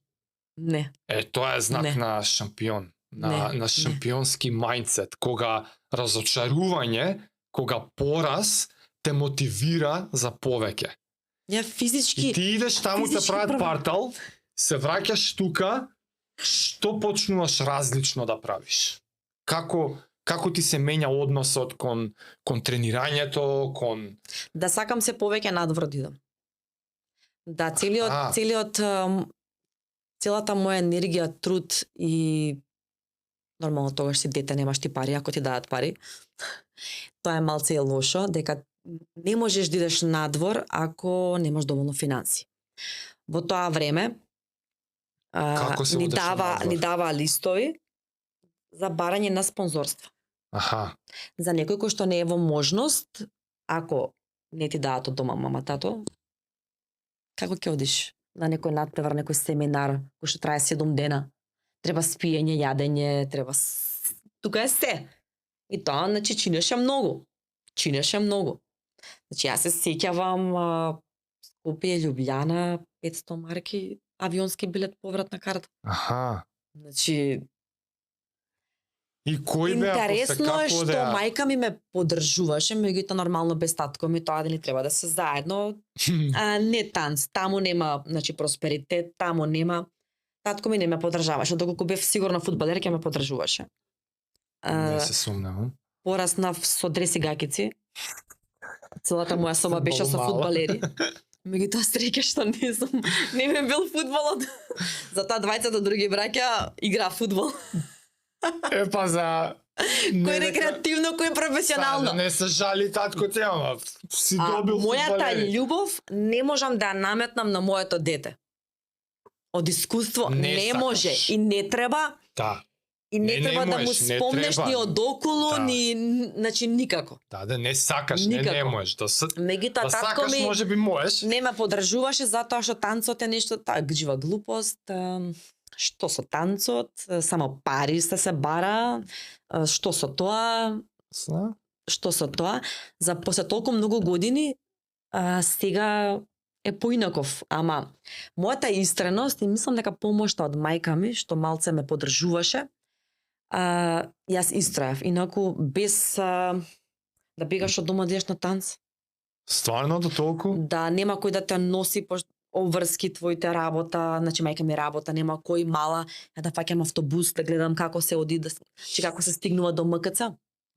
Не. Тоа е знак Не. на шампион. Не, На не. шампионски мајндсет. Кога разочарување, кога пораз те мотивира за повеќе. Ја И физички ти идеш таму те физички прават прв- партал, се враќаш тука, што почнуваш различно да правиш? Како ти се менја односот кон тренирањето, кон да сакам се повеќе надвор да идам. Да Аха. целата моја енергија, труд и нормално тогаш си дете, немаш ти пари, ако ти дадат пари. Тоа е малце лошо, дека не можеш да идеш надвор ако немаш доволно финанси. Во тоа време Како се одеше надвор? ни дава листови за барање на спонзорства. Аха, За некој кој што не е во можност, ако не ти дадат од дома мама, тато, како ќе одиш на некој надпревар, некој семинар кој што трае 7 дена? Треба спиење, јадење, тука е се. И тоа, значи, чинеше многу. Чинеше многу. Значи, јас се сеќавам Скопје, Љубљана, 500 марки, авионски билет повратна карта. аха. Значи, И кој беа после интересно е како што да... мајка ми ме поддржуваше, меѓутоа нормално без татко ми тоа дали треба да се заедно. Не танц, таму нема, значи просперитет, таму нема. Татко ми не ме поддржаваше, доколку бев сигурна фудбалер ќе ме поддржуваше. Не се сумневам. Пораснав со дреси гакици. Целата моја соба беше со Мало. фудбалери. Меѓутоа среќа што не ми бил фудбалот. Затоа двајцата други браќа игра фудбал. Епа за... Кој рекреативно, кој професионално. Да не се жали татко те, ама си добил мојата фудбалери. љубов не можам да ја наметнам на моето дете. Од искуство Не не сакаш. може и не треба Да, и не треба да му можеш, не спомнеш треба. ни од околу, Да. значи никако. да не сакаш, Никако. не можеш. Меѓутоа Да татко сакаш, ми може би можеш. не ме поддржуваше затоа што танцот е нешто жива глупост. Што со танцот, само пари се бара, што со тоа, за после толку многу години, сега е поинаков, ама мојата истреност и мислам дека помошта од мајка ми, што малце ме поддржуваше, јас истраев, инаку без да бегаш од дома да идеш на танц, Стварно до толку? да нема кој да те носи обврски твоите работа, значи мајка ми работа, нема кој мала, ја да фаќам автобус, да гледам како се оди, како се стигнува до МКЦ.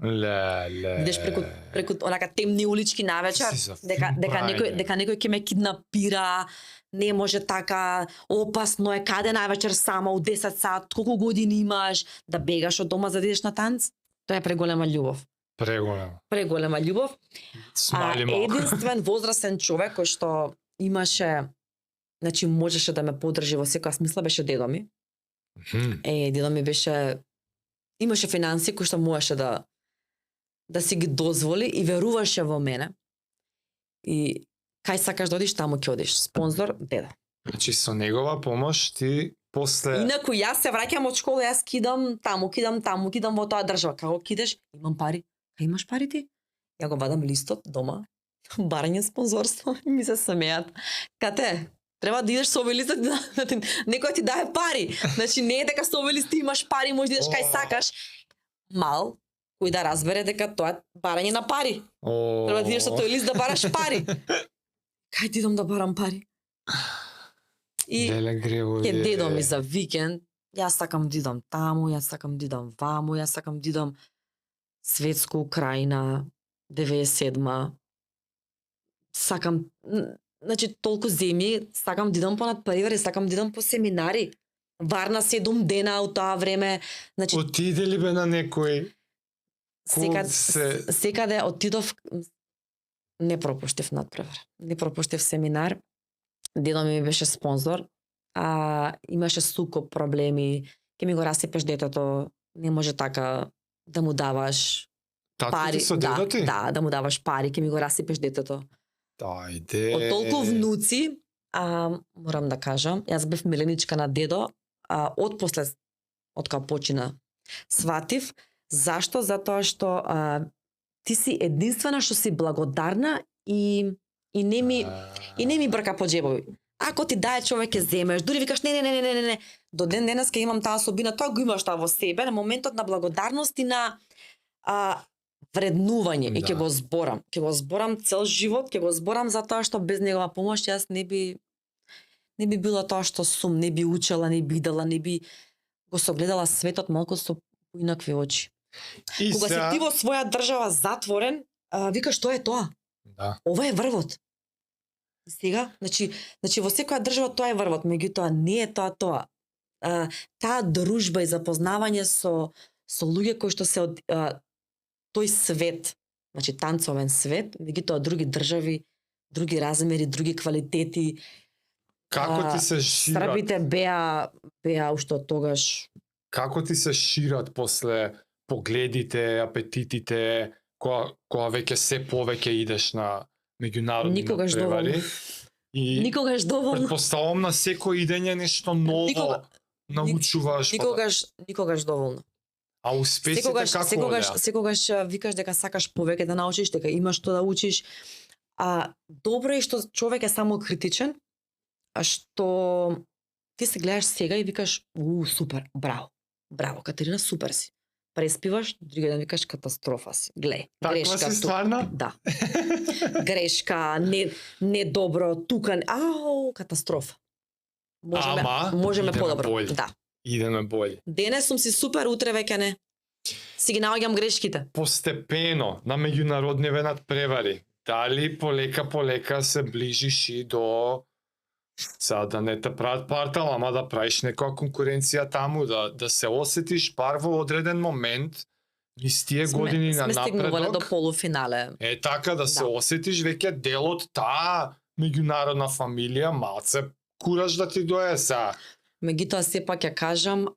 Ле. Идеш преку онака темни улички навечер, Си за дека филм некој ќе ме киднапира, не може така, опасно е, каде највечер сама у 10 сат, колку години имаш, да бегаш од дома за да идеш на танц? Тоа е преголема љубов. Преголема љубов. Смали малку. Единствен возрастен човек кој што имаше, значи можеше да ме поддржи во секоја смисла беше дедо ми. Дедо ми имаше финанси кои што можеше да си ги дозволи и веруваше во мене. И кај сакаш да одиш, таму ќе одиш. Спонзор, дедо. Значи со негова помош ти после... Инаку јас се враќам од школа, јас кидам, таму кидам во тоа држава. Како кидеш? Имам пари. А имаш пари ти? Ја го вадам листот дома, барање спонзорство и ми се смеат. Кате, треба да идеш со овој лист некој ти дае пари. Значи не е дека со овој лист ти имаш пари, можеш да идеш кај сакаш. Мал кој да разбере дека тоа е барање на пари. Треба да идеш со тој лист да бараш пари. Кај ти идам да барам пари? И Леле гревови. ке дедо ми за викенд, јас сакам да идам таму, јас сакам да идам ваму, јас сакам да идам Светска Украина, 97-ма. Сакам, значи толку земји, сакам да идам по надпревари, сакам да идам по семинари. Варна 7 дена у тоа време, значи Отиде ли бе на некој? секаде отидов, не пропуштив надпревар, не пропуштив семинар. Дедо ми беше спонзор, имаше сукоп проблеми, ќе ми го расипеш детето, не може така да му даваш Татко пари, ти со дедо ти? да му даваш пари, ќе ми го расипеш детето. Ајде. Од толку внуци, морам да кажам, јас бев миленичка на дедо, отпосле, од кога почина, сватив, зашто? Затоа што ти си единствена што си благодарна и не ми брка по џебови. Ако ти дае човек ќе земеш, дури викаш не. До ден денес ке имам таа особина, тоа го имаш таа во себе, на моментот на благодарност и на вреднување. И ќе го зборам цел живот, ќе го зборам затоа што без негова помош јас не би била тоа што сум, не би учела, не би видела, не би го согледала светот малку со поинакви очи. И Кога си ти во своја држава затворен, викаш што е тоа? Да. Ова е врвот. Сега, значи во секоја држава тоа е врвот, меѓутоа не е тоа. Таа дружба и запознавање со луѓе кои што се од тој свет, значи танцовен свет, меѓутоа други држави, други размери, други квалитети. Како ти се шират? Србите беа уште од тогаш. Како ти се шират после погледите, апетитите, кога веќе се повеќе идеш на меѓународни надпревари? Никогаш доволно. Предпоставам на секој идење нешто ново научуваш. Никогаш доволно. А успесите како одеа? Секогаш викаш дека сакаш повеќе да научиш, дека имаш што да учиш. Добро е што човек е само критичен, што ти се гледаш сега и викаш, супер, браво, Катерина, супер си. Преспиваш, други ден викаш катастрофа си. Глеј, грешка. Таква си стварна? Да. Грешка, не добро, тука, катастрофа. Можеме подобро. Да. Идеме болje. Денес сум си супер, утре веќе не. Си ги наоѓам грешките. Постепено на меѓународниве надпревари, дали полека се ближиш и до да не те прават партал, ама да правиш некоја конкуренција таму, да се осетиш бар во одреден момент, низ тие години на напредок. Сме стигнувале до напредок. полуфинале. Така да се осетиш веќе дел од таа меѓународна фамилија, малце кураж да ти дое сега. Меѓутоа сепак ја кажам,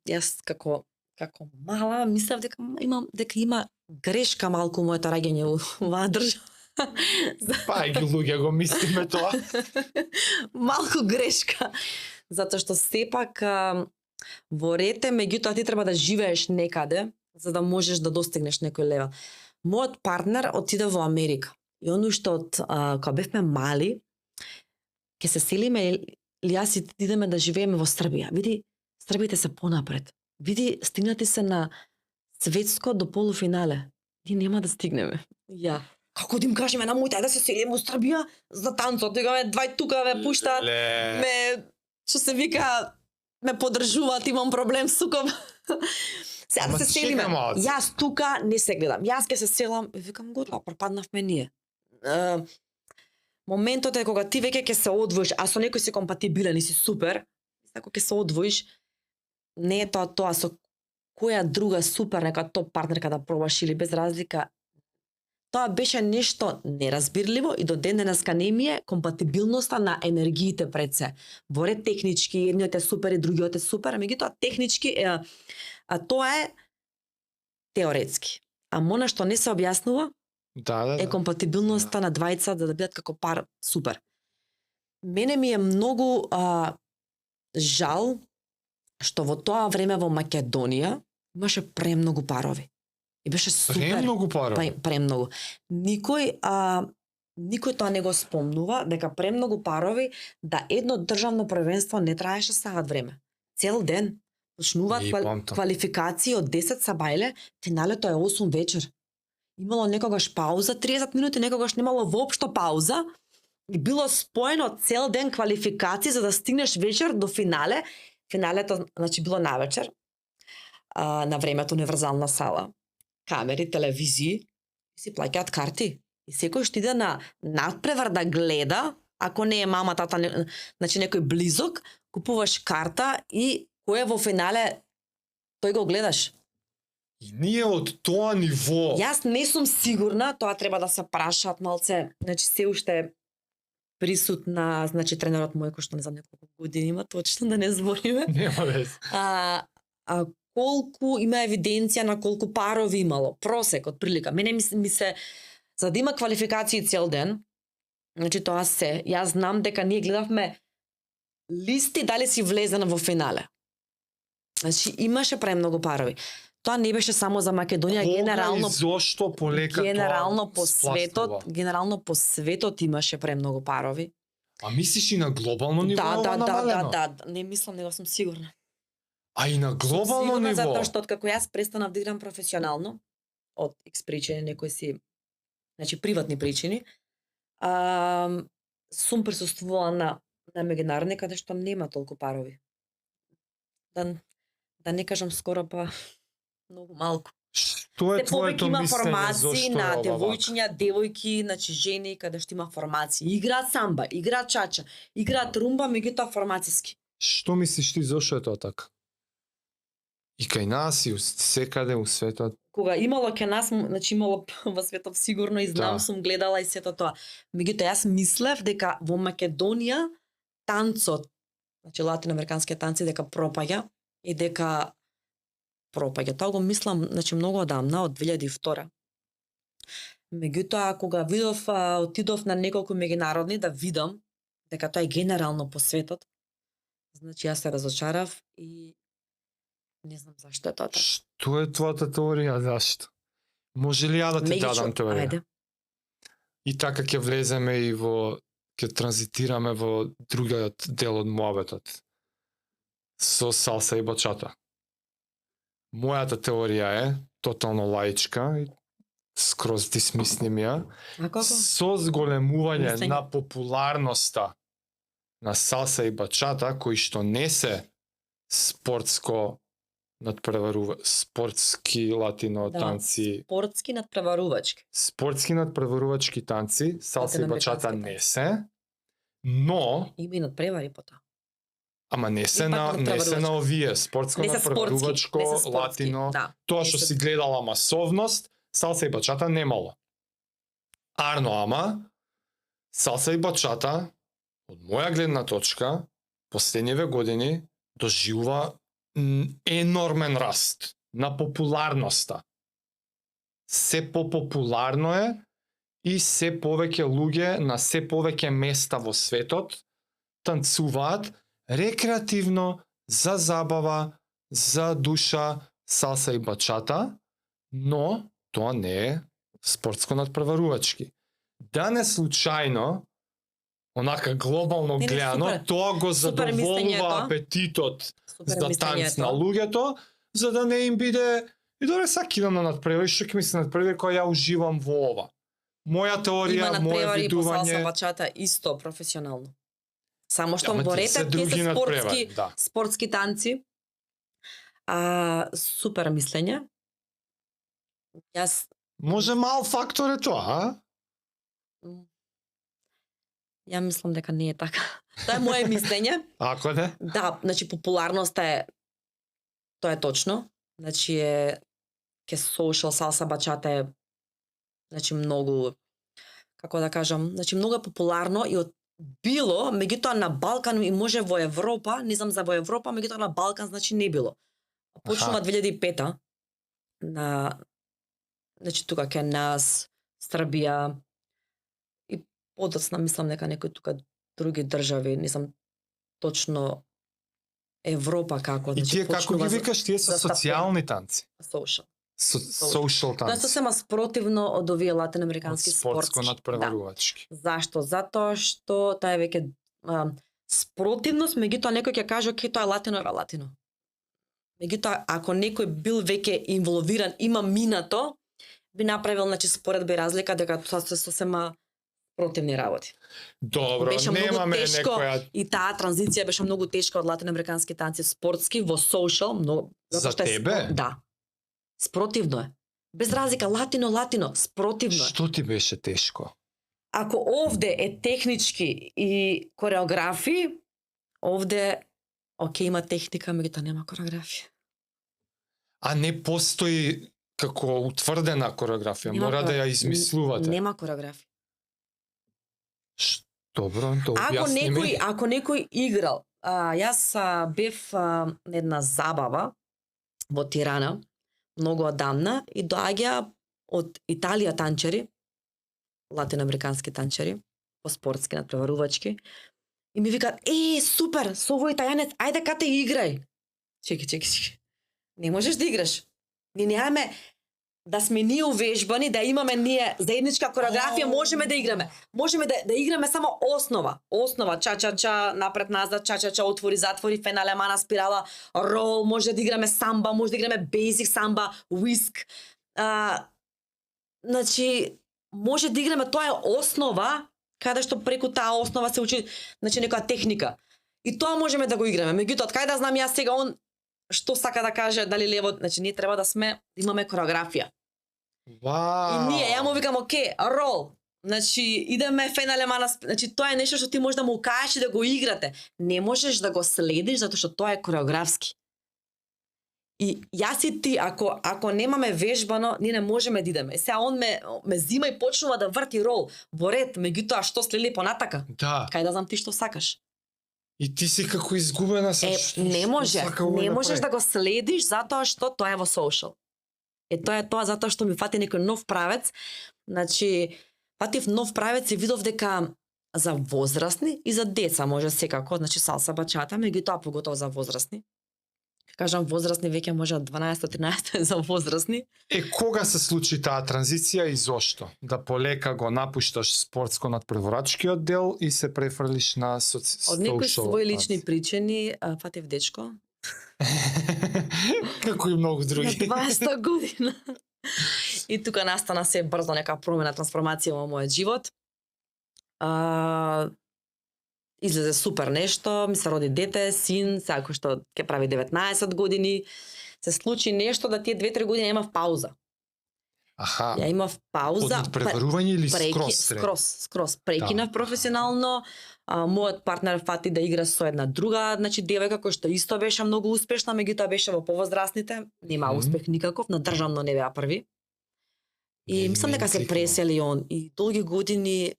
јас како мала мислев дека има грешка малку моето раѓање во оваа држава. Па и луѓе го мислиме тоа. Малку грешка. Затоа што сепак во рете, меѓутоа ти треба да живееш некаде за да можеш да достигнеш некој левел. Мојот партнер отиде во Америка. И оно што кога бевме мали, ќе се селиме или јас и ти идеме да живееме во Србија. Види, србите се понапред. Види, стигнати се на светско до полуфинале. Ние нема да стигнеме. Како да им кажеме на моите, да се селиме во Србија за танцот, двај тука ме пуштаат, што се вика, ме поддржуваат, имам проблем суков. Сега да се селиме. Јас тука не се гледам. Јас ќе се селам, викам готово, пропаднавме ние. Моментот е кога ти веќе ќе се одвоиш, а со некој си компатибилен и си супер, ако ќе се одвоиш, не е тоа со која друга супер нека топ партнерка да пробаш или без разлика. Тоа беше нешто неразбирливо и до ден денеска не ми е компатибилноста на енергиите пред се. Во ред технички, едниот е супер и другиот е супер, меѓутоа технички тоа е теоретски. А она што не се објаснува е компатибилноста на двајца да бидат како пар супер. Мене ми е многу жал што во тоа време во Македонија имаше премногу парови. И беше супер. Премногу парови? Премногу. Никој тоа не го спомнува, дека премногу парови да едно државно првенство не траеше саат време. Цел ден. Почнуваат квалификации од 10 сабајле, финалето е 8 вечер. Имало некогаш пауза, 30 минути, некогаш немало воопшто пауза, И било споено цел ден квалификации за да стигнеш вечер до финале. Финалето, значи, било навечер, на времето универзална сала. Камери, телевизии, и си плаќаат карти. И секој што иде на надпревар да гледа, ако не е мама, тата, значи некој близок, купуваш карта и кој е во финале, тој го гледаш. И ние од тоа ниво. Јас не сум сигурна, тоа треба да се прашаат малце, значи се уште присутна, значи тренерот мој кој што не знам неколку години има, точно да не збориме. Нема вез. Колку има евиденција на колку парови имало, просек од прилика. Мене ми се за да има квалификации цел ден, значи тоа се, јас знам дека ние гледавме листи дали си влезена во финале. Значи имаше премногу парови. Тоа не беше само за Македонија, генерално и зошто полека генерално тоа по светот, спласнува? генерално по светот имаше премногу парови. А мислиш и на глобално ниво е ова намалено? Да, не мислам, него сум сигурна. А и на глобално Сигурна ниво? затоа што откако јас престанав да играм професионално, од X причини, некои си, значи приватни причини, сум присуствувала на меѓународни каде што нема толку парови. Да не кажам скоро па многу малку. Што е Се повеќе твоето има мислење формации зошто на е ова вака? девојчиња, девојки, значи жени каде што има формации. Играат самба, играат чача, играат румба, меѓутоа формациски. Што мислиш ти зошто е тоа така? И кај нас и секаде у светот. Кога имало ке нас, значи имало во светот сигурно и знам, Да. сум гледала и сето тоа. Меѓутоа јас мислев дека во Македонија танцот, значи латиноамериканскиот танци дека пропаѓа и дека пропаѓа. Тоа го мислам, значи многу одамна, од 2002. Меѓутоа кога отидов на неколку меѓународни да видам дека тоа е генерално по светот, значи јас се разочарав и не знам зашто е тоа така. Што е твојата теорија зашто? Може ли ја да ти дадам теорија? Ајде. И така ќе влеземе и ќе транзитираме во другиот дел од муабетот. Со салса и бачата. Мојата теорија е тотално лаичка и скроз дисмислим ја. А како? Со зголемување Мислење. на популарноста на салса и бачата, кои што не се спортски латино Да. танци, Спортски надпреварувачки. спортски надпреварувачки танци, салса и бачата Латиноамерикански не танци. се, но Има и надпревари по тоа. ама не се Ипак на надпреварувачки. овие спортско Не се спортски, надпреварувачко не се спортски. латино, Да. тоа не што се- си гледала масовност, салса и бачата немало. Арно ама салса и бачата од моја гледна точка последниве години доживува енормен раст на популарноста. Се попопуларно е и се повеќе луѓе на се повеќе места во светот танцуваат рекреативно, за забава, за душа, салса и бачата, но тоа не е спортско надпреварувачки. Да не случајно, онака глобално Не, гледано, супер. тоа го Супер мислењето. задоволува апетитот Супер за танц мислењето. на луѓето, за да не им биде и добре сак идам на надпревари, што ќе ми се надпревари кога ја уживам во ова. Моја теорија, Има моје надпревари по салса видување, бачата исто професионално. Само што Ама во тие се ретак тие други се надпревари, спортски, да. спортски танци. Супер мислење. Јас Може мал фактор е тоа, а? ја мислам дека не е така. Тоа е моje мислење. Ако не? Да, значи популарноста е тоа е точно. Значи е ке social салса бачата е значи многу како да кажам, значи многу е популарно и од било, меѓутоа на Балкан и може во Европа, не знам за во Европа, меѓутоа на Балкан значи не било. Почнува 2005 на значи тука ке нас, Србија и подоцна мислам дека некои тука други држави, не знам точно Европа како, И тие како ги почнува за- викаш, тие се за стапен. социјални танци. social. Social Тоа е танци. сосема спротивно од овие латиноамерикански Од спортско спортски. надпреварувачки. Да. Зашто? Затоа што тоа е веќе спротивност, меѓутоа некој ќе каже, окей, тоа е латино, е латино. Меѓутоа, ако некој бил веќе инволвиран, има минато, би направил, значи, споредба и разлика дека тоа се сосема спротивни работи. Добро, Беше многу немаме тешко некоја и таа транзиција беше многу тешка од латиноамерикански танци спортски во соушал, многу За тебе? Да. Спротивно е. Без разлика латино, спротивно е. Што ти беше тешко? Ако овде е технички и кореографи, овде има техника, меѓутоа нема кореографија. А не постои како утврдена кореографија, Нема мора да ја измислувате. Нема кореографија. Добро, да Ако објасни ми. ако некој играл, јас бев на една забава во Тирана, многу одамна, и доаѓа од Италија танчери, латиноамерикански танчери, по спортски, надпреварувачки, и ми викаат: супер, со овој италијанец, ајде кате играј." Чеки. Не можеш да играш. Ние немаме да сме ние увежбани, да имаме ние заедничка кореографија, можеме да играме. Можеме да играме само основа. Основа, ча-ча-ча, напред-назад, ча-ча-ча, отвори, затвори, фенале, мана, спирала, рол, може да играме самба, може да играме бейзик самба, уиск. Значи, може да играме, тоа е основа, каде што преку таа основа се учи, значи, некоја техника. И тоа можеме да го играме. Меѓутоа, кај да знам јас сега он што сака да каже, дали лево, значи ние треба да имаме кореографија. Вау. И ние, ја му викам, рол. Значи, идеме фенале мана, значи тоа е нешто што ти можеш да му кажеш и да го играте. Не можеш да го следиш затоа што тоа е кореографски. И јас и ти, ако немаме вежбано, ние не можеме да идеме. Сега он ме зима и почнува да врти рол во ред, меѓутоа што следи понатака? Да. Кај да знам ти што сакаш? И ти си како изгубена со не можеш да го следиш затоа што тоа е во соушал. Тоа е тоа затоа што ми фати некој нов правец. Значи, фатив нов правец и видов дека за возрастни и за деца може секако, значи салса бачата, меѓутоа поготово за возрастни. Кажам возрастни, веќе може од 12-13 за возрастни. Кога се случи таа транзиција и зошто? Да полека го напушташ спортско надпреварачкиот дел и се префрлиш на Од некои своји лични причини фатив дечко. Како и многу други. На 20 година. И тука настана се брзо нека промена, трансформација во мојот живот. Излезе супер нешто, ми се роди дете, син, сега кој што ќе прави 19 години, се случи нешто да тие 2-3 години имав пауза. Аха. Ја имав пауза. Од преварување или скрос прекинав професионално. Мојот партнер фати да игра со една друга, значи девојка која што исто беше многу успешна, меѓутоа беше во повозрастните, нема успех никаков, на државно не беа први. И мислам дека се пресели он и долги години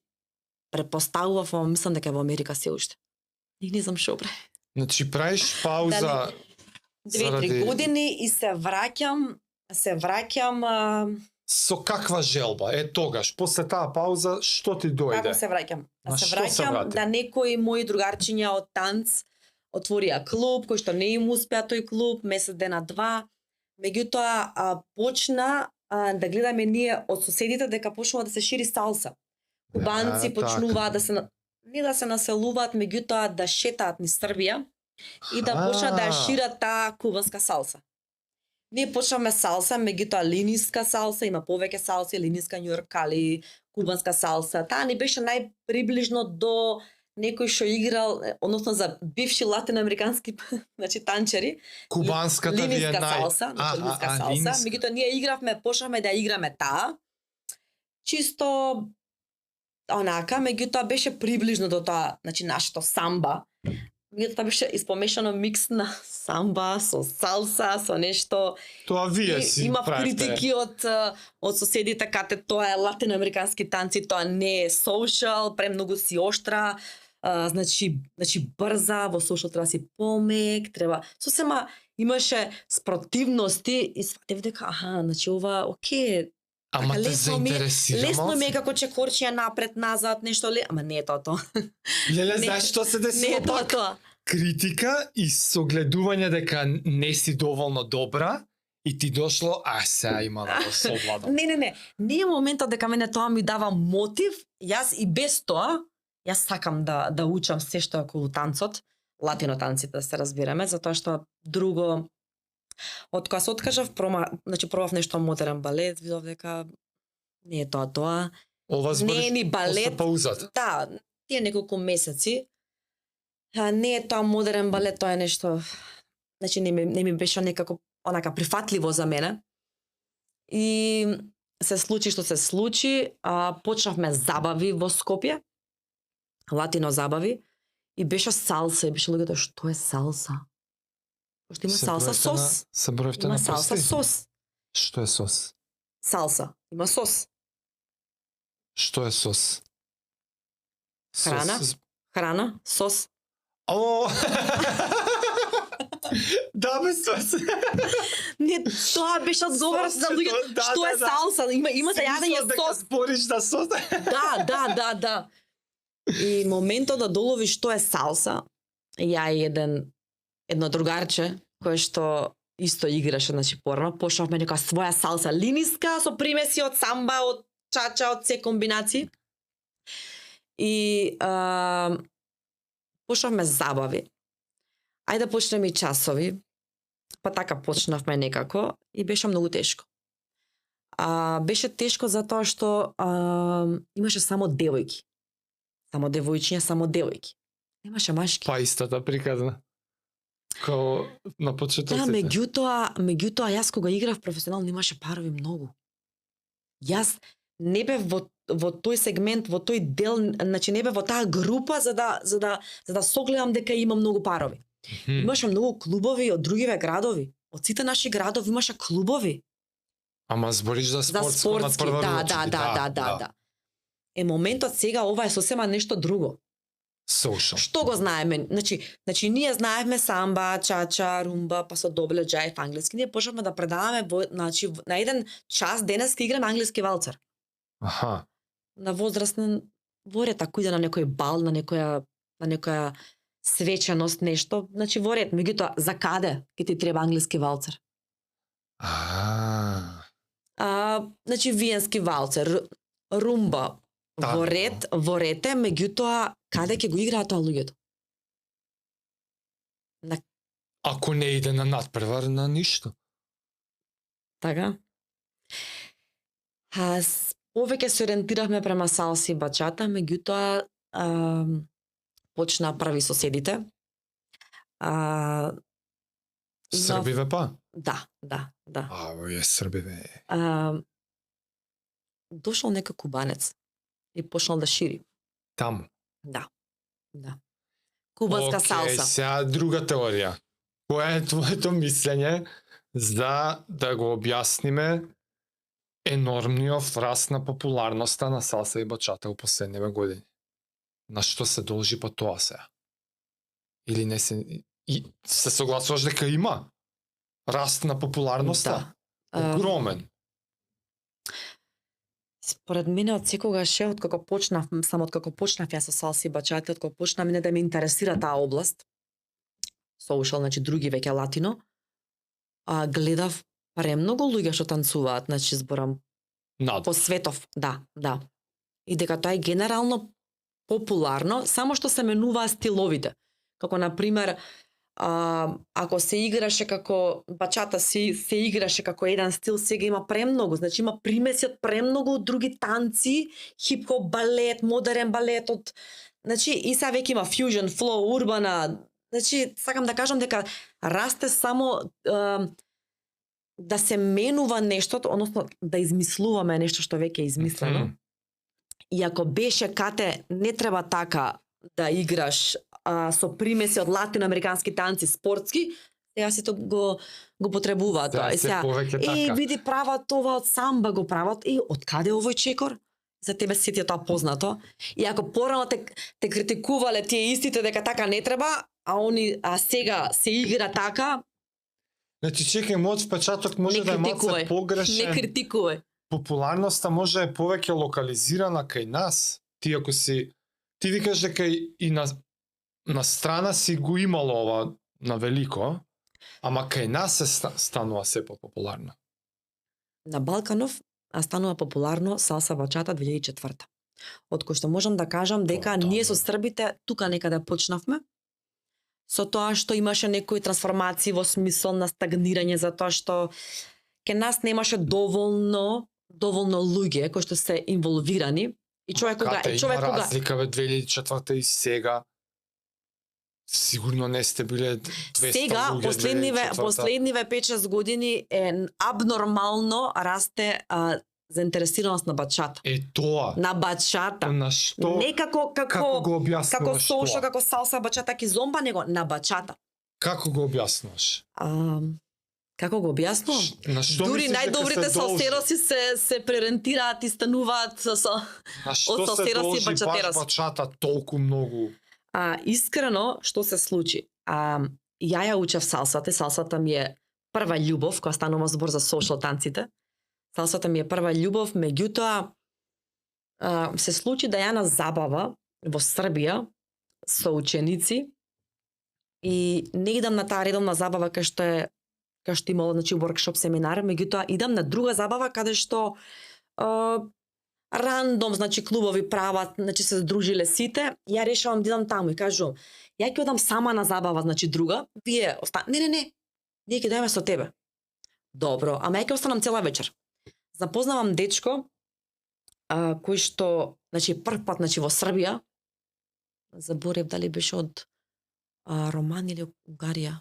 претпоставував, мислам дека во Америка се уште. И не знам што прави. Значи правиш пауза 2-3 години и се враќам со каква желба? Тогаш, после таа пауза, што ти дојде? Како се враќам? На Се што враќам да некои мои другарчиња од танц отворија клуб, кој што не им успеа тој клуб, месец дена два. Меѓутоа почна да гледаме ние од соседите дека почнува да се шири салса. Кубанци почнуваат да се не да се населуваат, меѓутоа да шетаат низ Србија и да почнат да ја шират таа кубанска салса. Ние почнавме салса, меѓутоа линиска салса, има повеќе салси, линиска Њујорк Кали, кубанска салса. Таа ни беше најприближно до некој што играл, односно за бивши латиноамерикански значи танчери. Кубанската ви е салса, линиска салса. Меѓутоа ние почнавме да играме таа. Чисто онака, меѓутоа беше приближно до тоа, значи нашето самба. Тоа беше испомешано микс на самба со салса, со нешто. Тоа вие си имав правите. критики од соседите кате тоа е латиноамерикански танци, тоа не е соушал, премногу си оштра, значи брза, во соушал треба си помек, треба сосема имаше спротивности и сватев дека значи ова окей. Ама те заинтересира лесно ми е како чекорчија напред, назад, нешто ама не е тоа. Леле, знаеш што се десило? Не е тоа. Критика и согледување дека не си доволно добра и ти дошло, сега има да го совладам. Не. Не е моментот дека мене тоа ми дава мотив. Јас и без тоа, јас сакам да учам се што е околу танцот, латино танците да се разбираме, затоа што друго од кога се откажав, значи пробав нешто модерен балет, видов дека не е тоа. Ова збориш Не е ни балет. после паузата. Да, тие неколку месеци. Не е тоа модерен балет, тоа е нешто, значи не ми беше некако онака прифатливо за мене. И се случи што се случи, почнавме забави во Скопје, латино забави, и беше салса, и беше луѓето, што е салса? Пошто има салса сос. Се броевте Има на салса прсти? сос. Што е сос? Салса. Има сос. Што е сос? Храна. Храна, сос. О! Да, бе, сос. Не, тоа беше одговор за луѓето. Да, Што е да, да. салса? Има за јадење Дека сос. збориш да сос. Да. И моментот да долови што е салса, ја и едно другарче, кое што исто играше, значи порано, почнавме нека своја салса линиска со примеси од самба, од чача, од се комбинации. И почнавме забави. Ајде да почнеме и часови. Па така почнавме некако и беше многу тешко. Беше тешко затоа што имаше само девојки. Само девојчиња, само девојки. Немаше машки. Па истата приказна. Као на Да, почетоците. меѓутоа јас кога играв професионално имаше парови многу. Јас не бев во тој сегмент, во тој дел, значи не бев во таа група за да согледам дека има многу парови. Имаше многу клубови од другиве градови. Од сите наши градови имаше клубови. Ама збориш за За спортско спортски, надпреварувачки. да. Моментот сега ова е сосема нешто друго. Social. Што го знаеме? Значи ние знаевме самба, чача, румба, па со добле джајф англиски. Ние почнавме да предаваме на еден час денеска играме англиски валцер. Аха. На возрастен ворет, ако иде на некој бал, на некоја свеченост, нешто, значи ворет, меѓутоа за каде ќе ти треба англиски валцер? Значи виенски валцер, румба, Така. ворете, меѓутоа каде ќе го играат тоа луѓето? Ако не иде на надпревар, на ништо. Така? Повеќе се ориентиравме према салси и бачата, меѓутоа почна прави соседите. Србиве па? Да. Овие Србиве. Дошол нека кубанец и почнал да шири. Таму. Да. Кубанска салса. Сега друга теорија. Која е твоето мислење за да го објасниме енормниот раст на популарноста на салса и бачата у последниве години? На што се должи па тоа сега? Или не се... И се согласуваш дека има раст на популарноста? Да. Огромен. Според мене од секогаш од како почнав јас со салси и бачата, од кога почна мене да ме интересира таа област, соушал, значи други веќе латино, гледав премногу луѓе што танцуваат, значи зборам по светов, да. И дека тоа е генерално популарно, само што се менуваа стиловите. Како на пример, ако се играше како бачата се играше како еден стил, сега има премногу, значи има примеси од премногу други танци, хип-хоп балет, модерен балет од, значи и сега веќе има фьюжн, флоу, урбана, значи сакам да кажам дека расте само да се менува нештото, односно да измислуваме нешто што веќе е измислено. И ако беше кате не треба така да играш со примеси од латиноамерикански танци спортски, сега сето го потребуваат тоа. И сега види прават ова од самба, го прават и од каде овој чекор? За тебе сети тоа познато. И ако порано те критикувале тие истите дека така не треба, а сега се игра така. Значи чекај, мојот впечаток може да е малце погрешен. Не критикувај. Популарноста може е повеќе локализирана кај нас. Ти викаш дека и на страна си го имало ова на велико, ама кај нас се станува се популарно. На Балканов станува популарно салса бачата 2004. Од кој што можам да кажам дека ние со србите тука некаде почнавме, со тоа што имаше некои трансформации во смисол на стагнирање, затоа што ке нас немаше доволно доволно луѓе кои што се инволвирани и човек кога Кате, човек има кога разлика бе 2004 и сега. Сигурно не сте биле 200 сега луѓе последниве 2004. последниве 5-6 години е абнормално расте заинтересираност на бачата. Тоа. На бачата. На што? Не како Како го објаснуваш како соушо, тоа? како салса, бачата, кизомба, него на бачата. Како го објаснуваш? Како го објаснувам? На што Дури мислиш дека најдобрите се должи? салсероси се прерентираат и стануваат со На од што се салсероси и должи баш бачатероси. бачата толку многу? Искрено, што се случи? Ја учев салсата, салсата ми е прва љубов, кога станува збор за соушал танците. Салсата ми е прва љубов, меѓутоа се случи да ја на забава во Србија со ученици и не идам на таа редовна забава кај што имало, значи, workshop, семинар, меѓутоа идам на друга забава каде што рандом, значи, клубови прават, значи, се здружиле сите, ја решавам да идам таму и кажувам, ја ќе одам сама на забава, значи, друга, вие не, ние ќе дојдеме со тебе. Добро, ама ја ќе останам цела вечер. Запознавам дечко, кој што, значи, прв пат, значи, во Србија, заборев дали беше од Роман или Унгарија,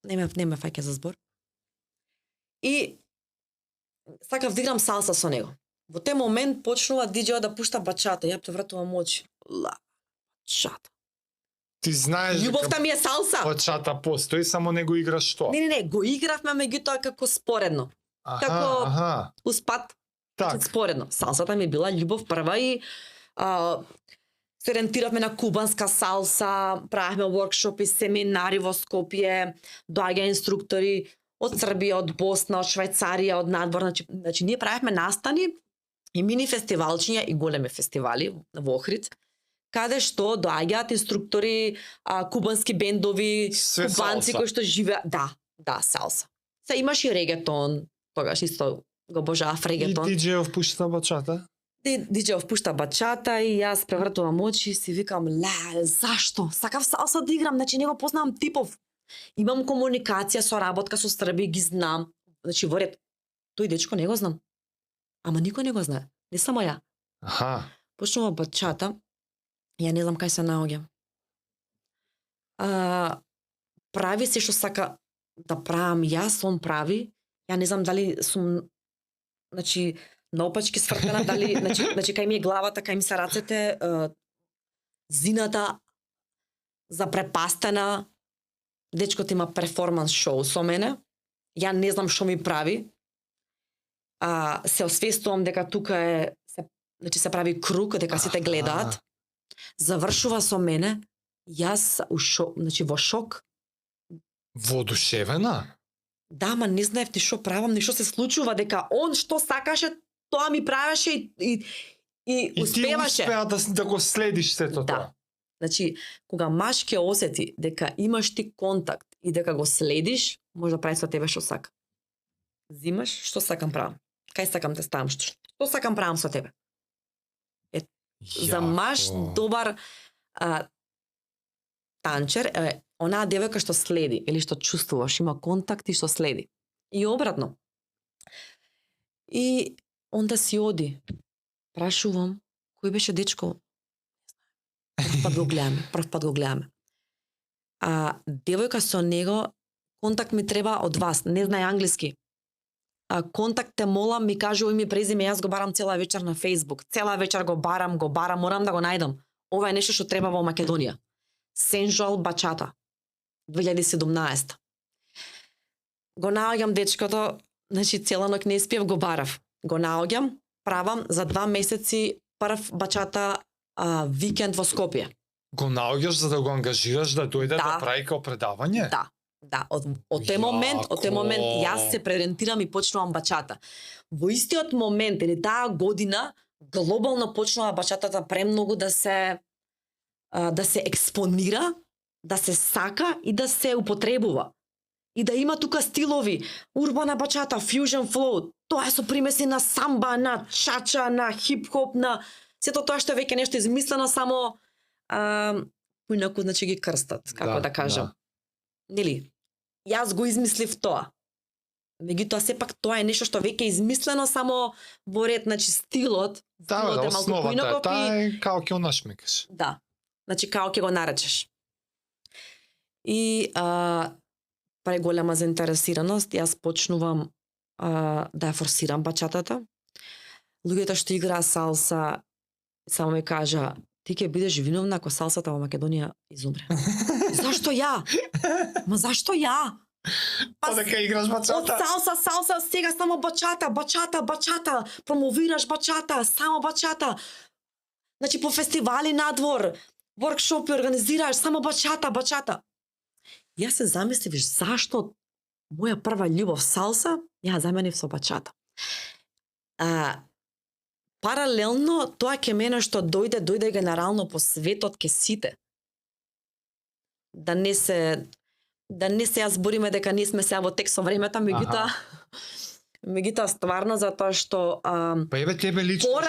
не ме фаќа за збор. И сакав да играм салса со него. Во тој момент почнува диџејот да пушта бачата, ја превратувам очи. Бачата. Ти знаеш Љубовта ми е салса. бачата постои, само не го играш тоа. Не, го игравме меѓутоа како споредно. Како успат, Так. споредно. Салсата ми била љубов прва и се ориентиравме на кубанска салса, правевме воркшопи, семинари во Скопје, доаѓа инструктори од Србија, од Босна, од Швајцарија, од надвор, значи ние правевме настани и мини фестивалчиња и големи фестивали во Охрид, каде што доаѓаат инструктори, кубански бендови, Све кубанци салса. кои што живеат, да, салса. Се имаш и регетон, тогаш исто го обожавав И регетон. диџејов пушта бачата? Диџејов пушта бачата и јас превртувам очи и си викам, зашто? Сакав салса да играм, значи не го познавам типов. Имам комуникација, соработка со Срби, ги знам. Значи во ред, тој дечко не го знам. Ама никој не го знае, не само ја. Почнува бачата, ја не знам кај се наоѓам. Прави се што сака да правам јас, он прави. Ја не знам дали сум, значи, наопачки свртена, дали, значи кај ми е главата, кај ми се рацете, зината запрепастена. Дечкото има перформанс шоу со мене. Ја не знам што ми прави. Се освестувам дека тука значи се прави круг, дека сите гледаат. Завршува со мене. Јас значи во шок. Воодушевена? Да, ма не знаев ни што правам, ни што се случува, дека он што сакаше, тоа ми правеше и успеваше. И ти успеа да го следиш сето тоа. Значи, кога маж ќе осети дека имаш ти контакт и дека го следиш, може да прави со тебе што сака. Зимаш, што сакам правам. Кај сакам те ставам, што сакам правам со тебе. За маж добар танчер е онаа девојка што следи или што чувствуваш, има контакт и што следи. И обратно. И онда си оди. Прашувам, кој беше дечко? Прв пат го гледаме. Девојка со него, контакт ми треба од вас, не знае англиски. Контакт те молам, ми кажува име презиме, јас го барам цела вечер на Facebook. Цела вечер го барам, морам да го најдам. Ова е нешто што треба во Македонија. Sensual бачата. 2017. Го наоѓам дечкото, значи цела ноќ не спиев, го барав. Го наоѓам, правам за 2 месеци прв бачата викенд во Скопје. Го наоѓаш за да го ангажираш да дојде да прави као предавање? Да, од тој момент јас се преориентирам и почнувам бачата. Во истиот момент или таа година глобално почнува бачатата премногу да се експонира, да се сака и да се употребува. И да има тука стилови, урбана бачата, fusion flow, тоа е со примеси на самба, на чача, на хип-хоп, на сето тоа што е веќе нешто измислено, само поинаку, значи, ги крстат, како да кажам. Нели? Јас го измислив тоа. Меѓутоа сепак тоа е нешто што веќе е измислено само во ред, значи стилот Да, стилот да, е малку основата е поинаков таа и е као ќе онашмекаш. да. Значи као ќе го наречеш. И преголема заинтересираност, јас почнувам да ја форсирам бачатата. Луѓето што играа салса само ми кажа, ти ќе бидеш виновна ако салсата во Македонија изумре. Зашто ја? Ма зашто ја? Па дека играш Од бачата. салса, сега само бачата, промовираш бачата, само бачата. Значи по фестивали надвор, воркшопи организираш, само бачата. Јас се замислив зашто моја прва љубов салса ја заменив со бачата. Паралелно тоа ќе мене што дојде генерално по светот ке сите. Да не се ја збориме дека ние сме сега во тек со времето, меѓутоа стварно затоа што Па еве тебе лично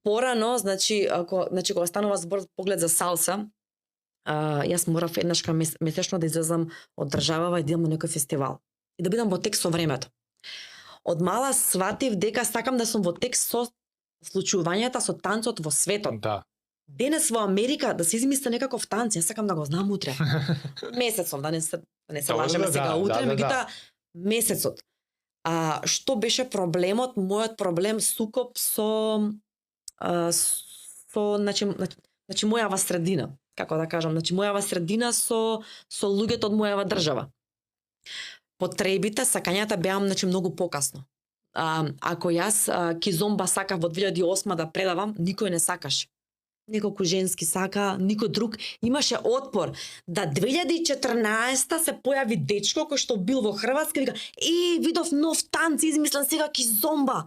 порано, значи кога станува збор поглед за салса, јас морав еднашка месечно да излезам од државава и да идам на некој фестивал и да бидам во тек со времето. Од мала сватив дека сакам да сум во тек со случувањата со танцот во светот. Да. Денес во Америка да се измисли некаков танц, јас сакам да го знам утре. Месецов, да не се лажеме сега утре, меѓутоа месецот. Што беше проблемот? Мојот проблем сукоп со значи мојава средина, како да кажам, значи мојава средина со луѓето од мојава држава. Потребите, сакањата беа значи многу покасно. Ако јас кизомба сакав во 2008 да предавам, никој не сакаше. Неколку женски сака, никој друг. Имаше отпор. Да 2014 се појави дечко кој што бил во Хрватска и вика: видов нов танц измислен сега кизомба."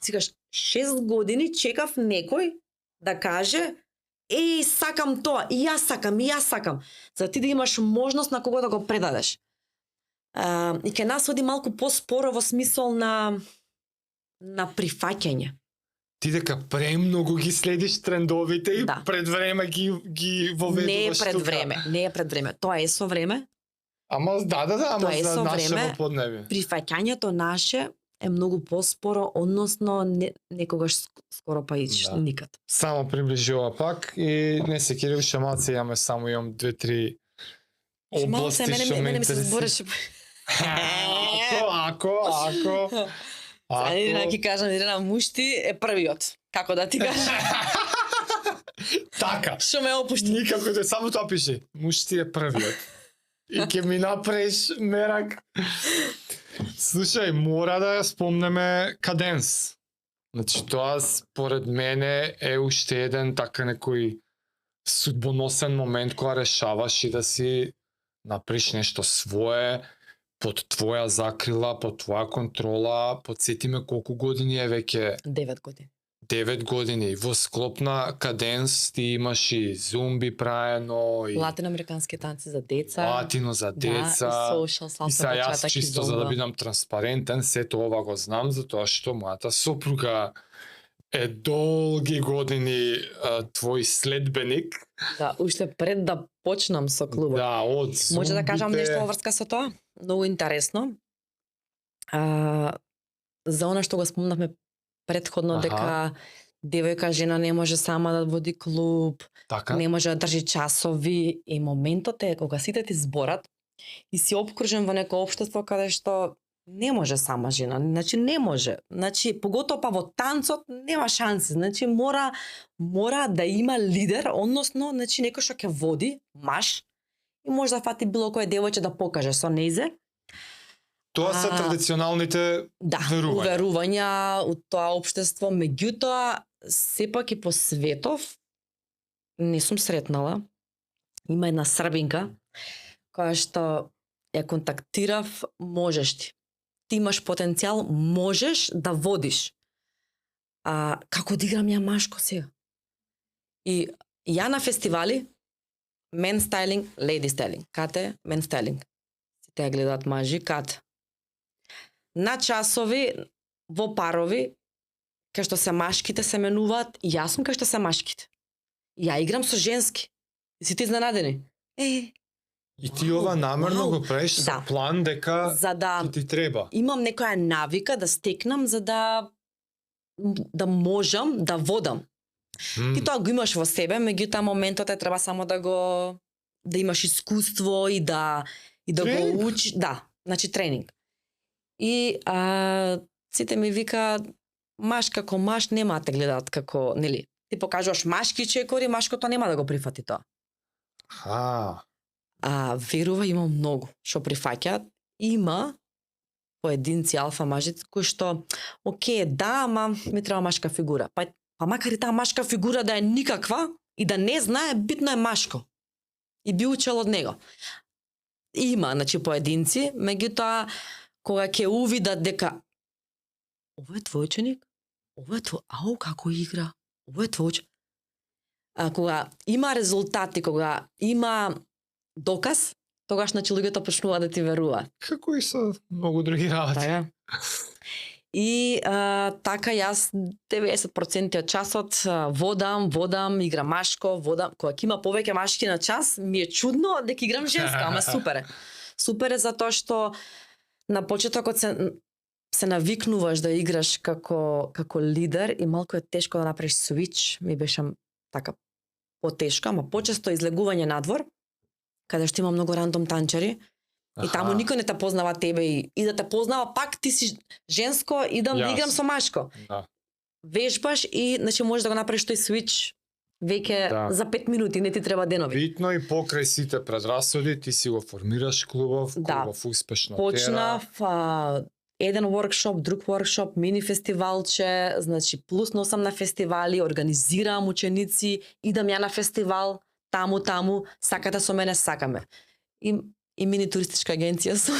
Сикаш 6 години чекав некој да каже: сакам тоа, и јас сакам. За ти да имаш можност на кого да го предадеш. И ке нас оди малку поспоро во смисол на прифаќање. Ти дека премногу ги следиш трендовите и пред време ги воведуваш. Не е пред време. Тоа е со време. Ама ама за наше поднебие. Прифаќањето наше е многу поспоро, односно некогаш скоро па никад. Само приближува пак и не се кири уште малце, имам 2-3 области што ме интересира. Ако Ирина ќе кажам, Ирина Мушти е првиот. Како да ти кажам? Така. Што ме опушти? Никако да само тоа пише. Мушти е првиот. И ќе ми направиш мерак. Слушај, мора да ја спомнеме каденс. Значи тоа според мене е уште еден така некој судбоносен момент кога решаваш и да си направиш нешто свое, под твоја закрила, под твоја контрола. Подсетиме колку години е веќе? 9 години. 9 години. Во склоп на каденс ти имаш и зумби праено, и латиноамерикански танци за деца. Латино за деца. Да, и social salsa, и са јас бачата, чисто за да бидам транспарентен, сето ова го знам затоа што мојата сопруга е долги години твој следбеник. Да, уште пред да почнам со клубот. Да, од зумбите. Може да кажам нешто во врска со тоа? Многу интересно. За она што го спомнавме претходно, дека девојка жена не може сама да води клуб, така? Не може да држи часови, и моментот е кога сите ти зборат и си обкружен во некое општество каде што не може сама жена, значи не може. Значи поготоа па во танцот нема шанси. Значи мора да има лидер, односно значи некој што ќе води, маж, и може да фати било кое девојче да покаже со незе. Тоа се традиционалните уверувања од тоа општество, меѓутоа сепак и по светов не сум сретнала. Има една србинка која што ја контактирав, можеш ти. Ти имаш потенцијал, можеш да водиш. Како да играм ја машко сега? И ја на фестивали мен стайлинг, леди стайлинг. Кате? Мен стайлинг. Сите ја гледаат мажи, кате? На часови, во парови, кај што се машките се менуваат, и јас сум кај што се машките. Ја играм со женски. И сите изненадени. И ти ова намерно Вау, го правиш со да. план дека За да ти треба. имам некоја навика да стекнам за да можам да водам. Ти тоа го имаш во себе, меѓутоа моментот е треба само да имаш искуство и да Тренинг? го учиш, да, значи тренинг. И сите ми вика маш како маш нема да те гледаат како, нели? Ти покажуваш машки чекори, машкото нема да го прифати тоа. Верува има многу што прифаќаат. Има поединци алфа мажици кои што оке, да, ама ми треба машка фигура. Па макар и таа машка фигура да е никаква и да не знае, битно е машко. И би учел од него. Има, значи, поединци, меѓутоа кога ќе увидат дека ова е твој ученик, ова е твој, ау како игра, ова е твој ученик. Кога има резултати, кога има доказ, тогаш значи луѓето почнуваат да ти веруваат. Како и со многу други работи. Така. И така јас 90% од часот водам, играм машко, кога ќе има повеќе машки на час, ми е чудно дека играм женска, ама супер е. Супер е затоа што на почетокот се навикнуваш да играш како лидер и малку е тешко да направиш свич, ми беше така потешко, ама почесто излегување надвор, каде што има многу рандом танчари, и таму никој не те познава тебе и да те познава пак ти си женско, идам да играм со машко. Да. Вежбаш и значи можеш да го направиш тој свич веќе за 5 минути, не ти треба денови. Битно и покрај сите предрасуди ти си го формираш клубов успешно почнав еден воркшоп, друг воркшоп, мини фестивалче, значи плюс носам на фестивали, организирам ученици, идам ја на фестивал, таму, сакате со мене, сакаме. И мини туристичка агенција сум.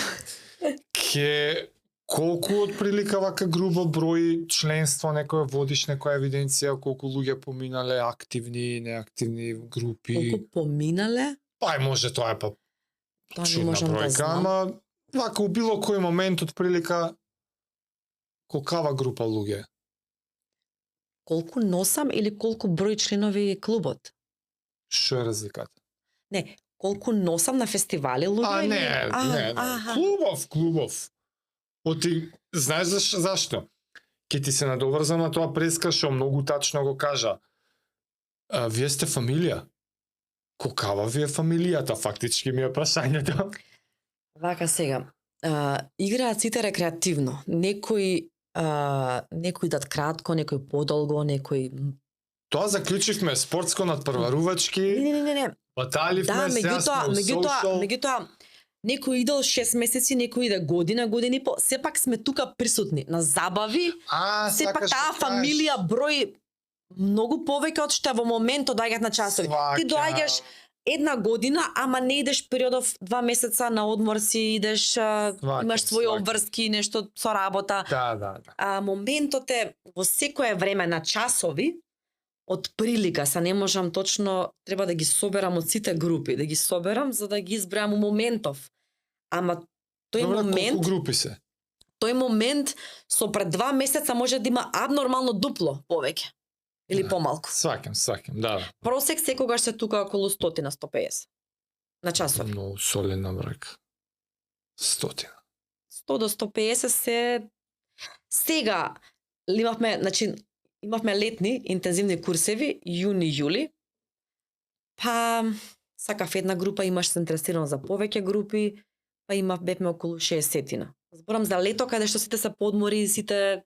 Колку отприлика вака грубо број членство некоја водиш некоја евиденција, колку луѓе поминале, активни, неактивни групи? Колку поминале? Може тоа е Тоа не чудна можам да бројка, знам. ама вака у било кој момент отприлика колкава група луѓе? Колку носам или колку број членови клубот? Што е разликата? Не, колку носам на фестивали луѓе? Не. Клубов. Оти, знаеш зашто? Ке ти се надоврзам на тоа преска што многу тачно го кажа. Вие сте фамилија. Колкава ви е фамилијата, фактички ми е прашањето. Вака сега, играат сите рекреативно. Некои идат кратко, некои подолго, некои... Тоа заклучивме спортско надпреварувачки. Не. Баталивме, сега сме меѓутоа, некој идел 6 месеци, некој иде година и по. Сепак сме тука присутни на забави. Сепак таа фамилија брои многу повеќе од што во моментот доаѓаат на часови. Ти доаѓаш една година, ама не идеш периодов 2 месеца на одмор си, идеш, имаш своји обврски, нешто со работа. Да. Моментот е во секое време на часови, од прилика, не можам точно, треба да ги соберам од сите групи, да ги соберам за да ги избројам у моментов. Ама тој момент... Колку групи се? Тој момент со пред 2 месеца може да има абнормално дупло повеќе. Или помалку. Сваќам, да. Просек секогаш се тука околу 100-150 на часови. Многу солидна бројка. 100. 100 до 150 се... Сега имавме летни интензивни курсеви, јуни-јули. Па сакав една група, имаш се интересирано за повеќе групи, па бевме околу 60-тина. Зборам за лето каде што сите се подмори, сите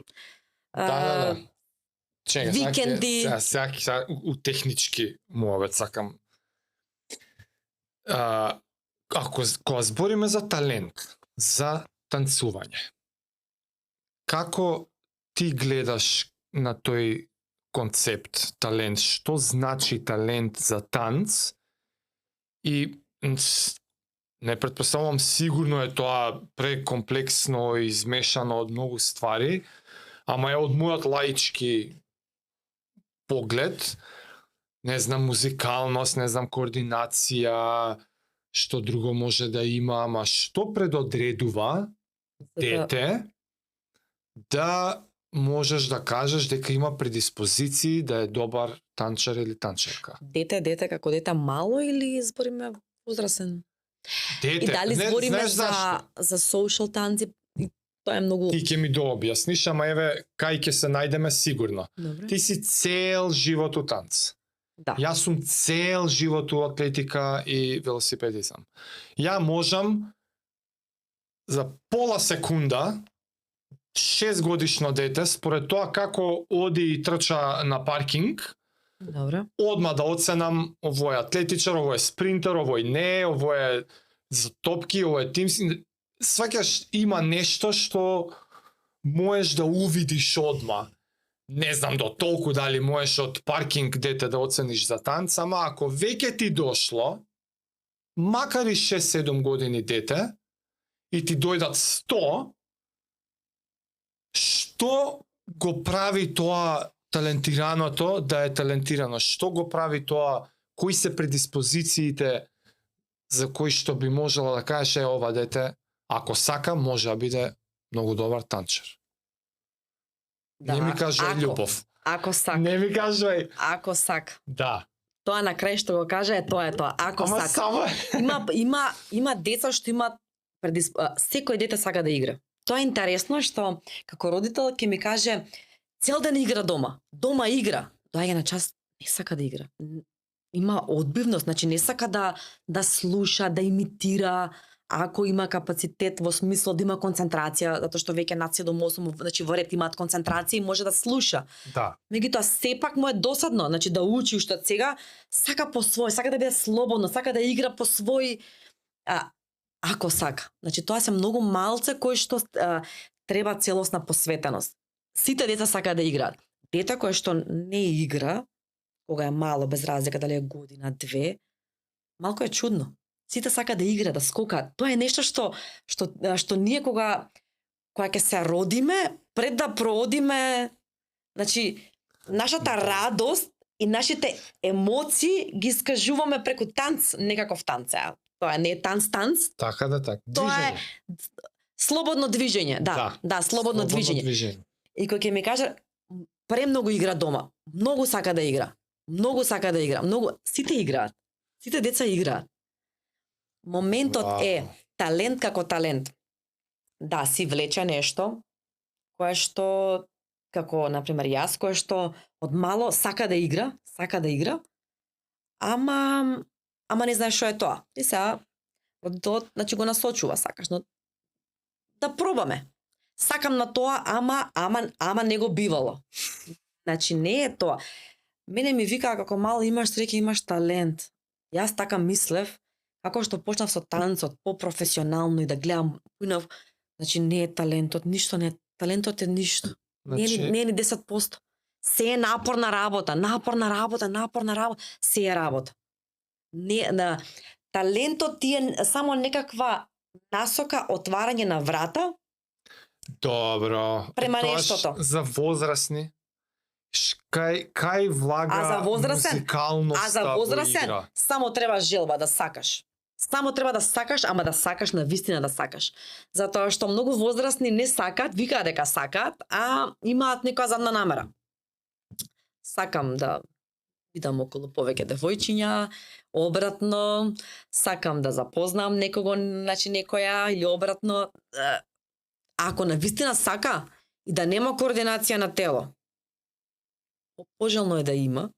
викенди. Сега у технички муавет сакам. Кога збориме за талент, за танцување, како ти гледаш на тој концепт талент? Што значи талент за танц? И не претпоставувам, сигурно е тоа прекомплексно и измешано од многу ствари, ама е од мојот лаички поглед, не знам музикалност, не знам координација, што друго може да има, ама што предодредува дете да можеш да кажеш дека има предиспозиции да е добар танчар или танчарка? Дете како дете мало или збориме возрасен? Дете, И дали не, збориме знаеш зашто? за social танци, и тоа е многу... Ти ќе ми дообјасниш, ама еве, кај ќе се најдеме сигурно. Добре. Ти си цел живот у танц. Да. Јас сум цел живот у атлетика и велосипедизам. Ја можам за пола секунда 6 годишно дете, според тоа како оди и трча на паркинг, Добре. одма да оценам овој е атлетичар, овој е спринтер, овој не е, овој е за топки, овој е тимски. Сваќаш, има нешто што можеш да увидиш одма. Не знам до толку дали можеш од паркинг дете да оцениш за танц, ама ако веќе ти дошло, макар и 6-7 години дете, и ти дојдат 100, што го прави тоа талентираното да е талентирано? Што го прави тоа? Кои се предиспозициите за кои што би можела да кажеш ова дете, ако сака, може да биде многу добар танчер. Да. Не ми кажувај ако, љубов. Ако сака. Не ми кажувај. Ако сака. Да. Тоа на крај што го каже е тоа е тоа. Ако Ама сака. само Има деца што имаат секој дете сака да игра. Тоа е интересно што како родител ќе ми каже цел ден игра дома. Дома игра. Доаѓа на час не сака да игра. Има одбивност, значи не сака да слуша, да имитира, ако има капацитет во смисло да има концентрација, затоа што веќе над 7-8, значи во ред имаат концентрација и може да слуша. Да. Меѓутоа сепак му е досадно, значи да учи уште од сега, сака по свој, сака да биде слободно, сака да игра по свој ако сака. Значи тоа се многу малце кои што треба целосна посветеност. Сите деца сака да играат. Дете кое што не игра, кога е мало, без разлика дали е година, две, малку е чудно. Сите сака да игра, да скокаат. Тоа е нешто што ние кога ќе се родиме, пред да проодиме, значи нашата радост и нашите емоции ги искажуваме преку танц, некаков танц. Тоа не е танц. Така да така. Тоа е слободно движење, да, слободно движење. И кој ќе ми каже премногу игра дома, многу сака да игра. Сите играат. Сите деца играат. Моментот е талент како талент. Да, си влече нешто кое што како на пример јас кое што од мало сака да игра, ама не знаеш што е тоа. И сега родителот значи го насочува, сакаш, но да пробаме. Сакам на тоа, ама не го бивало. Значи не е тоа. Мене ми вика како мал имаш среќа, имаш талент. Јас така мислев, како што почнав со танцот попрофесионално и да гледам поинав, значи не е талентот, ништо не е. Талентот е ништо. Значи... Не е ни 10%. Се е напорна работа, се е работа. Талентот ти е само некаква насока, отварање на врата. Добро. Према нештото. За возрастни. Кај влага музикалноста во игра? Само треба желба да сакаш. Само треба да сакаш, ама да сакаш навистина да сакаш. Затоа што многу возрастни не сакаат, викаат дека сакаат, а имаат некоја задна намера. Сакам да бидам околу повеќе девојчиња, обратно, сакам да запознам некого, значи некоја или обратно. Ако навистина сака и да нема координација на тело, пожелно е да има.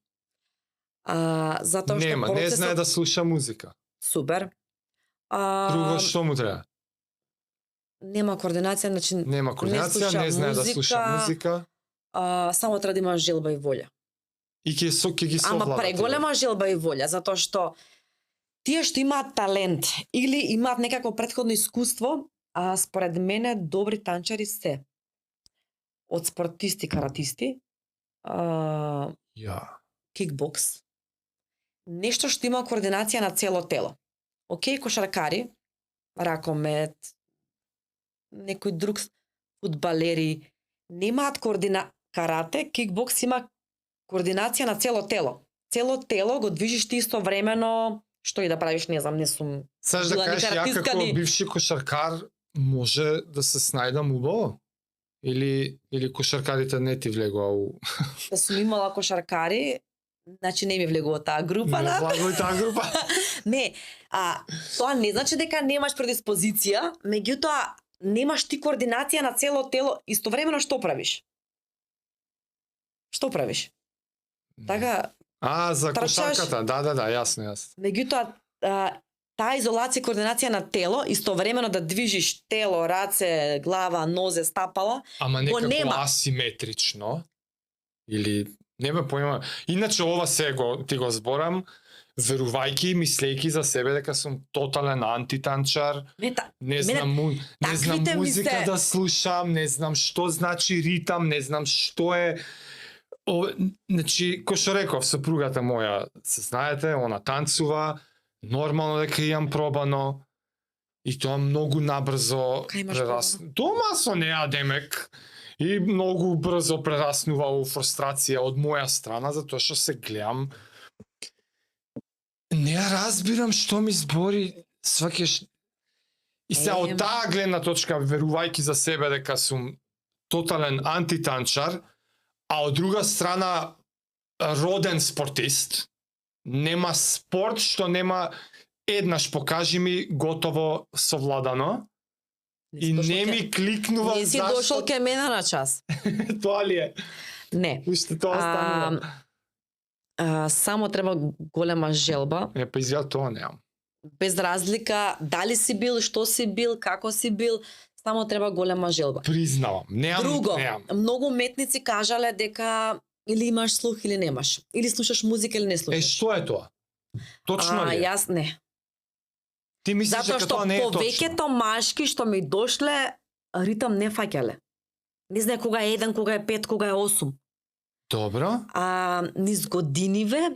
Затоа што нема, не знае да слуша музика. Супер. Друго што му треба? Нема координација, значи Нема координација, не знае да слуша музика. Само треба да има желба и волја. И ќе ги совлада. Ама преголема желба и волја, затоа што тие што имаат талент или имаат некако претходно искуство, според мене добри танчари се од спортисти, каратисти, кикбокс, нешто што има координација на цело тело. Океј, кошаркари, ракомет, некој друг фудбалери, немаат карате, кикбокс има координација на цело тело. Цело тело го движиш ти истовремено, што и да правиш, не знам, не сум... Саш да кажеш, ја како бивши кошаркар може да се снајдам убаво? Или кошаркарите не ти влегува у... Да сум имала кошаркари, значи не ми влегува таа група. Не влегува таа група? Не, Тоа не значи дека немаш предиспозиција, меѓутоа немаш ти координација на цело тело, истовремено што правиш? Што правиш? Така, За трчаш. кошарката, да, јасно. меѓутоа таа изолација, координација на тело, истовремено да движиш тело, раце, глава, нозе, стапала, Ама го некако нема. асиметрично, или нема појма. Иначе ова ти го зборам, верувајќи и мислејќи за себе дека сум тотален антитанчар, не знам таквите ми музика се- да слушам, не знам што значи ритам, не знам што е. Значи, кој што реков, сопругата моја, се знаете, она танцува, нормално дека имам пробано, и тоа многу набрзо Кај имаш Дома со неа демек, и многу брзо прераснува у фрустрација од моја страна, затоа што се гледам. Не ја разбирам што ми збори, сваќаш. И се од таа гледна точка, верувајќи за себе дека сум тотален антитанчар, а од друга страна роден спортист, нема спорт што нема еднаш покажи ми готово совладано и не ми кликнува Не си дошол ке мене на час. Тоа ли е? Не. Уште тоа останува. Само треба голема желба, Па извија тоа неам. без разлика дали си бил, што си бил, како си бил, само треба голема желба. Признавам, неам. Друго, неам. многу уметници кажале дека или имаш слух или немаш, или слушаш музика или не слушаш. Што е тоа? Точно ли е? Јас не. Ти мислиш Затоа дека што тоа не е точно? повеќето машки што ми дошле, ритам не фаќале. Не знае кога е 1, кога е 5, кога е 8. Добро. Низ годиниве,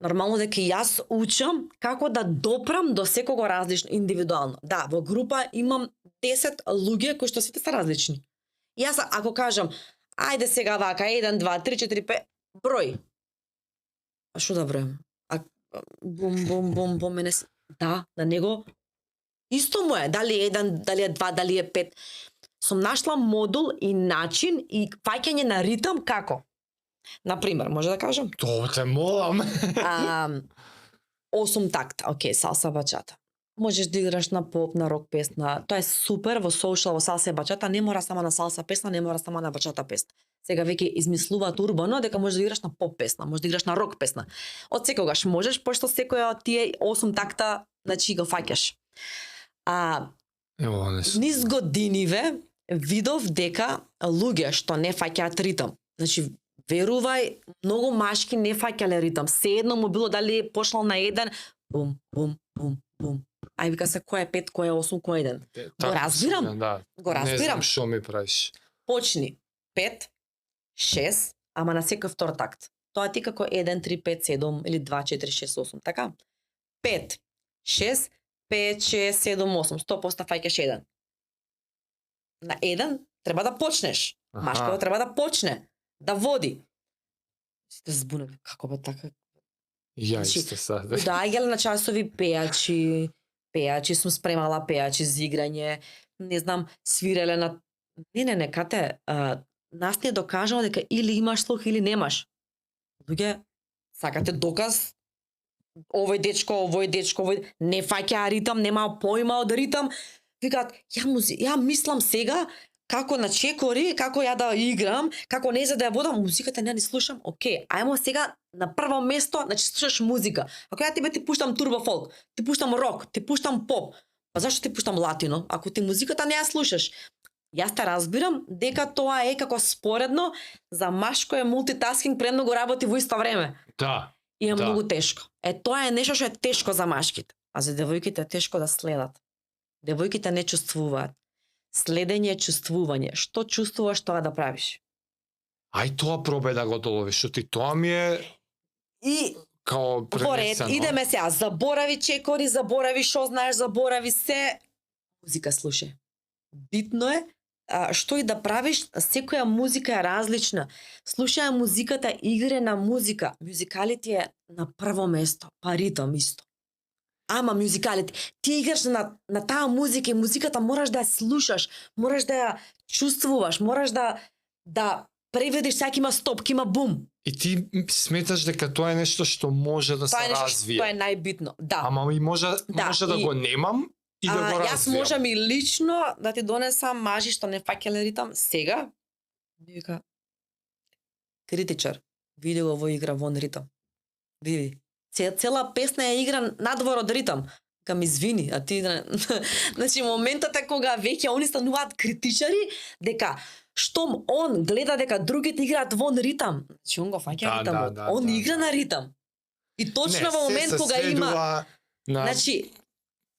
нормално дека и јас учам како да допрам до секого различно, индивидуално. Да, во група имам 10 луѓе кои што сите се различни. Јас ако кажам, ајде сега вака, 1, 2, 3, 4, 5, број. А што да бројам? Бум, мене... Да, на него исто му е, дали е 1, дали е 2, дали е 5. Сум нашла модул и начин и фаќање на ритам како. Например, може да кажам? Тоа те молам. 8 такта, окей, салса бачата. Можеш да играш на поп, на рок песна. Тоа е супер во соушал, во салса и бачата, не мора само на салса песна, не мора само на бачата песна. Сега веќе измислуваат урбано дека можеш да играш на поп песна, можеш да играш на рок песна. Од секогаш можеш, пошто секоја од тие 8 такта, значи го фаќаш. Низ годиниве видов дека луѓе што не фаќаат ритам, значи верувај, многу машки не фаќале ритам. Седно му било дали почнал на 1, бум, бум, бум, бум. Ај вика се кој е 5, кој е 8, кој е 1. Го разбирам. Да. Го разбирам. Не знам што ми правиш. Почни 5, 6, ама на секој втор такт. Тоа ти како 1, 3, 5, 7 или 2, 4, 6, 8, така? 5, 6, 5, 6, 7, 8, 100% фаќаш 1. На 1 треба да почнеш. Машкото треба да почне, да води. Сите збуневи, како бе така? Ја исто сад. Доаѓале на часови пејачи, сум спремала пејачи за играње, не знам, свиреле на... Не, кате, нас не е докажано дека или имаш слух или немаш. Луѓе, сакате доказ? Овој дечко, не фаќа ритам, нема појма од ритам. Викаат, ја мислам сега како на чекори, како ја да играм, како не за да ја водам музиката, не слушам. Океј, ајмо сега на прво место, значи слушаш музика. Ако ја тебе ти пуштам турбо фолк, ти пуштам рок, ти пуштам поп, па зашто ти пуштам латино? Ако ти музиката не ја слушаш. Јас те разбирам дека тоа е како споредно, за машко е мултитаскинг, премногу работи во исто време. Да. И е Да. многу тешко. Тоа е нешто што е тешко за машките, а за девојките е тешко да следат. Девојките не чувствуваат. Следење е чувствување. Што чувствуваш, тоа да правиш. Ај тоа пробај да го доловиш, што ти тоа ми е И као во ред, пренесено. идеме сега. Заборави чекори, заборави што знаеш, заборави се. Музика слушај. Битно е што и да правиш, секоја музика е различна. Слушај музиката, игре на музика. Музикалити е на прво место, па ритам исто. Ама музикалити, ти играш на таа музика и музиката мораш да ја слушаш, мораш да ја чувствуваш, мораш да преведеш, сега има стоп, има бум. И ти сметаш дека тоа е нешто што може да се Тоа е нешто развие. што е најбитно. Да. Ама и може да и- го немам и да го Јас развијам. можам и лично да ти донесам мажи што не фаќале ритам сега. Вика критичар, види го во игра вон ритам. Види. Цела песна ја игра надвор од ритам. Кам извини, а ти значи моментот е кога веќе они стануваат критичари дека штом он гледа дека другите играат вон ритам, значи он го фаќа ритамот. Он игра на ритам. И точно во момент кога има на значи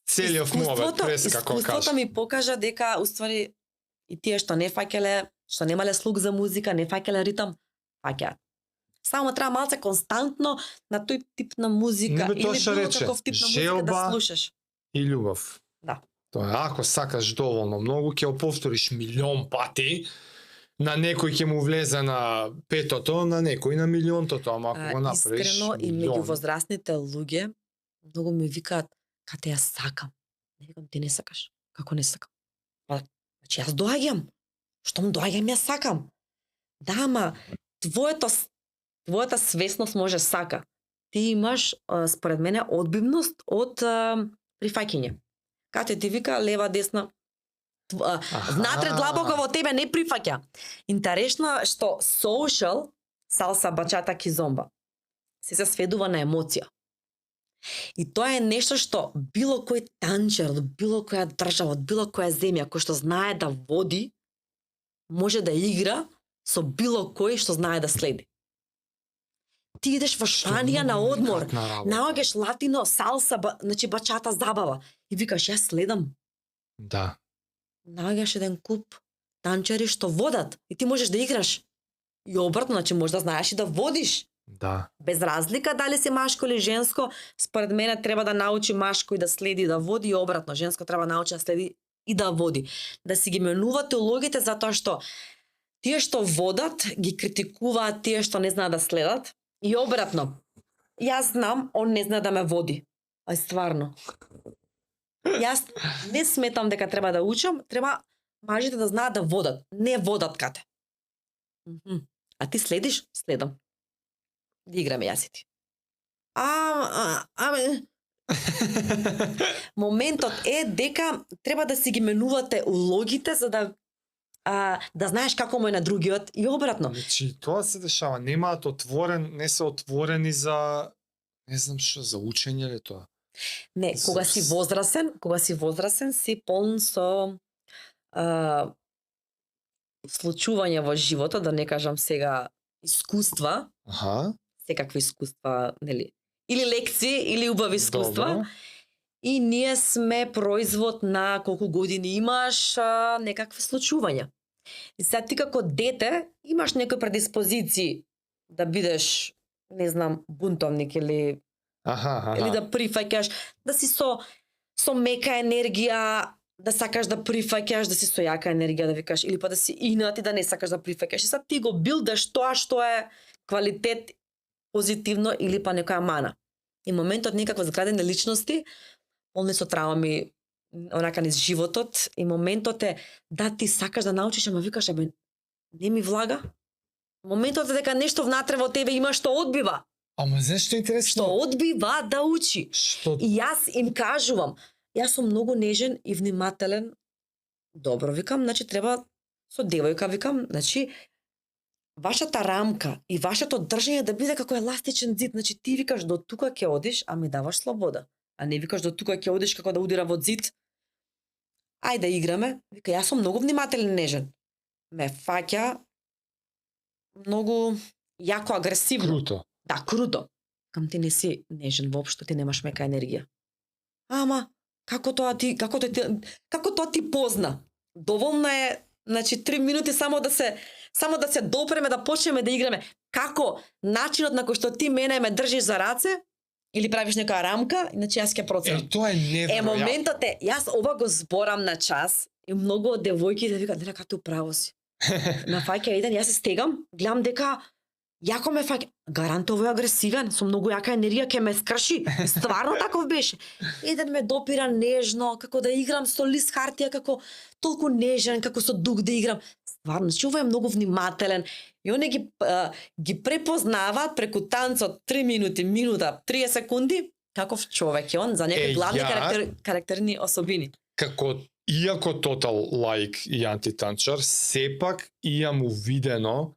целиот мовет прес како искуството кажа. ми покажа дека уствари и тие што не фаќале, што немале слух за музика, не фаќале ритам, фаќаат. Само треба малце константно на тој тип на музика Не, тоа или што било рече, каков тип на музика желба да слушаш. И љубов. Да. Тоа е, ако сакаш доволно многу, ќе го повториш милион пати, на некој ќе му влезе на петото, на некој на милионтото, ама ако го направиш Искрено и милион. меѓу возрастните луѓе многу ми викаат кате ја сакам. Не викам ти не сакаш. Како не сакам? Па, значи јас доаѓам. Штом доаѓам ја сакам. Да, ама твојата свесност може сака. Ти имаш, според мене, одбивност од прифаќање. Кате ти вика лева, десна, внатре длабоко во тебе не прифаќа. Интересно е што social, салса, бачата, кизомба, се сведува на емоција. И тоа е нешто што било кој танчер, од било која држава, од било која земја, кој што знае да води, може да игра со било кој што знае да следи. Ти идеш во Шпанија на одмор, наоѓаш латино, салса, значи бачата забава и викаш јас следам. Да. Наоѓаш еден куп танчери што водат и ти можеш да играш. И обратно, значи можеш да знаеш и да водиш. Да. Без разлика дали си машко или женско, според мене треба да научи машко и да следи и да води и обратно, женско треба да научи да следи и да води. Да си ги менувате улогите затоа што тие што водат ги критикуваат тие што не знаат да следат и обратно. Јас знам, он не знае да ме води. Ај стварно. Јас не сметам дека треба да учам, треба мажите да знаат да водат, не водат кате. А ти следиш? Следам. Да играме јас и ти. Моментот е дека треба да си ги менувате улогите за да знаеш како му е на другиот и обратно. Значи, тоа се дешава. Немаат не се отворени за не знам што, за учење или тоа. Не, кога си возрасен си полн со случувања во животот, да не кажам сега искуства, секакви искуства, нели? Или лекции, или убави искуства. Добро. И ние сме производ на колку години имаш, некакви случувања. И сега ти како дете имаш некои предиспозиции да бидеш, не знам, бунтовник или или да прифаќаш, да си со мека енергија, да сакаш да прифаќаш, да си со јака енергија, да викаш, или па да си инат и да не сакаш да прифаќаш. И сега ти го билдаш тоа што е квалитет позитивно или па некоја мана. И моментот некаква зградени личности, полни со трауми, онака низ животот, и моментот е да ти сакаш да научиш, ама викаш, не ми влага. Моментот е дека нешто внатре во тебе има што одбива. Ама зашто е интересно? Што одбива да учи. Што? И јас им кажувам, јас сум многу нежен и внимателен. Добро, викам, значи треба со девојка, викам, значи вашата рамка и вашето држање да биде како еластичен зид. Значи ти викаш до тука ќе одиш, а ми даваш слобода. А не викаш до тука ќе одиш како да удира во зид. Ајде да играме. Вика, јас сум многу внимателен и нежен. Ме фаќа многу јако агресивно. Круто. Да, круто. Кам ти не си нежен воопшто, ти немаш мека енергија. Ама како тоа ти позна? Доволно е, значи 3 минути само да се допреме, да почнеме да играме. Како начинот на кој што ти мене ме држиш за раце или правиш нека рамка, значи јас ќе проценам. Тоа е неверојатно. Моментот е, јас ова го зборам на час и многу од девојки да викаат, дека ти управо си. На фаќа еден, јас се стегам, гледам дека Јако ме фаќа, гарант овој е агресивен, со многу јака енергија ќе ме скрши. И стварно таков беше. Еден ме допира нежно, како да играм со лист хартија, како толку нежен, како со дух да играм. Стварно, значи овој е многу внимателен. И они ги препознаваат преку танцот 3 минути, минута, 30 секунди, каков човек е он за некои главни карактерни особини. Како иако тотал лаик и антитанчар, сепак имам увидено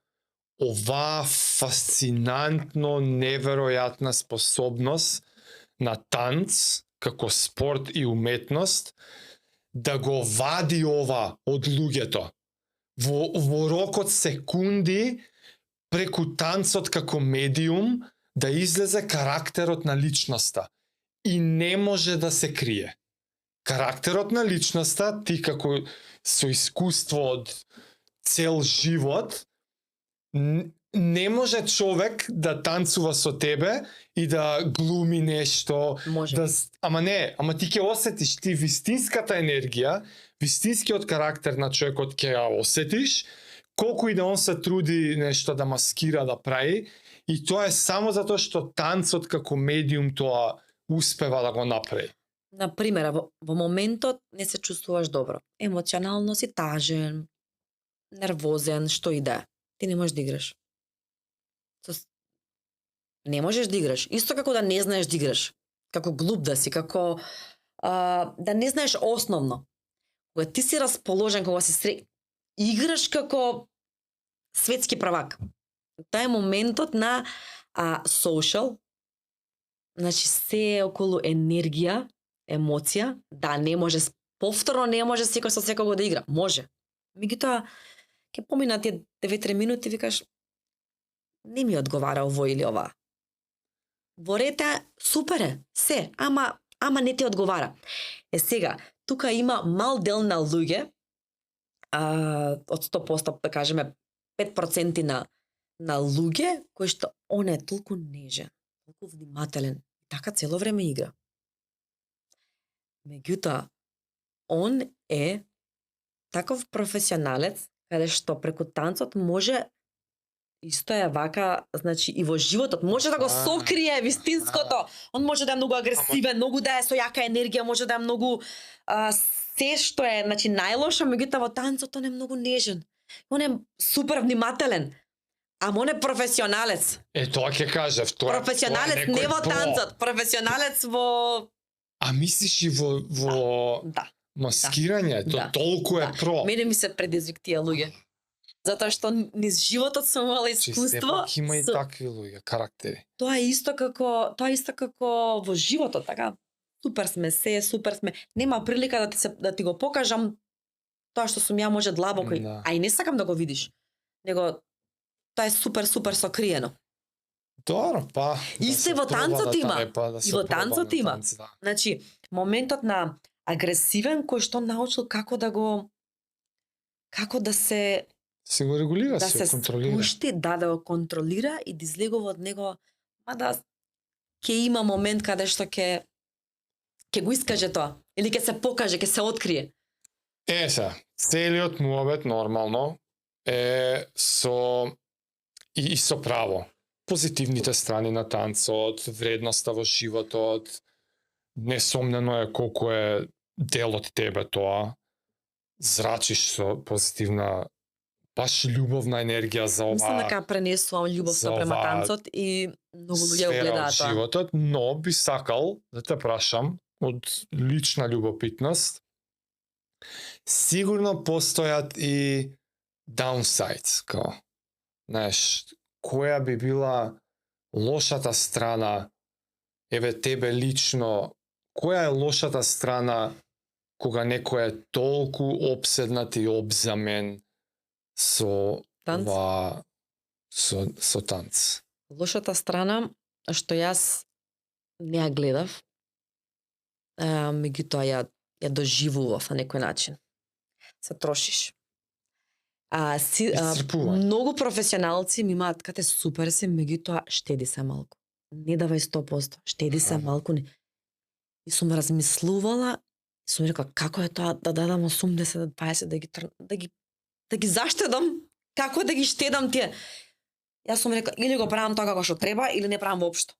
оваа фасцинантно, неверојатна способност на танц, како спорт и уметност, да го вади ова од луѓето. Во рок од секунди, преку танцот како медиум, да излезе карактерот на личноста. И не може да се крие. Карактерот на личноста, ти како со искуство од цел живот, не може човек да танцува со тебе и да глуми нешто. Може. Ама ти ќе осетиш, ти вистинската енергија, вистинскиот карактер на човекот ќе ја осетиш, колку и да он се труди нешто да маскира, да прави, и тоа е само затоа што танцот како медиум тоа успева да го направи. Например, во моментот не се чувствуваш добро. Емоционално си тажен, нервозен, што и да е. Ти не можеш да играш. Не можеш да играш. Исто како да не знаеш да играш. Како глуп да си, како да не знаеш основно. Кога ти си расположен, кога си играш како светски правак. Тоа е моментот на social, значи се е околу енергија, емоција, да не може, повторно не може секој со секого да игра. Може. Меѓутоа, ќе поминат тие 2-3 минути, викаш, не ми одговара ово или ова. Во рете, супер е, се, ама не ти одговара. Сега, тука има мал дел на луѓе, од 100%, да кажеме, 5% на луѓе, кои што он е толку нежен, толку внимателен, така цело време игра. Меѓутоа, он е таков професионалец, каде што преку танцот може исто е вака, значи и во животот може да го сокрие вистинското. Он може да е многу агресивен, многу да е со јака енергија, може да е многу се што е, значи најлошо, меѓутоа во танцот он е многу нежен. Он е супер внимателен. Ама он е професионалец. Тоа ќе кажев, професионалец не во танцот, професионалец во мислиш и во да. Маскирање, толку е про. Мене ми се предизвик тие луѓе. Затоа што низ животот сум имала искуство. Сепак има и такви луѓе, карактери. Тоа е исто како во животот, така. Супер сме, супер сме. Нема прилика да ти го покажам тоа што сум ја може длабоко. Да. А и не сакам да го видиш. Него тоа е супер сокриено. Добро, па. Исто во танцот има. И во танцот има. Значи, моментот на агресивен кој што научил како да се го регулира, да се контролира. Спушти, да го контролира и да излегува од него, мада ќе има момент каде што ќе го искаже тоа или ќе се покаже, ќе се открие. Целиот муабет нормално е со право. Позитивните страни на танцот, вредноста во животот, несомнено е колку е дел од тебе тоа. Зрачиш со позитивна, баш љубовна енергија за ова. Мислам дека пренесувам љубовта према танцот и многу луѓе го гледаат тоа. Животот, но би сакал да те прашам од лична љубопитност. Сигурно постојат и downsides, као, знаеш, која би била лошата страна, тебе лично, која е лошата страна кога некој е толку обседнат и обзамен со танц? Со танц? Лошата страна што јас не ја гледав, меѓутоа ја доживував на некој начин. Се трошиш. Многу професионалци ми имаат кате супер се, меѓутоа штеди се малку. Не давај 100%, штеди се малку. И сум размислувала, и сум рекла како е тоа да дадам 80-20 да ги заштедам, како да ги штедам тие. Јас сум рекла или го правам тоа како што треба или не правам воопшто.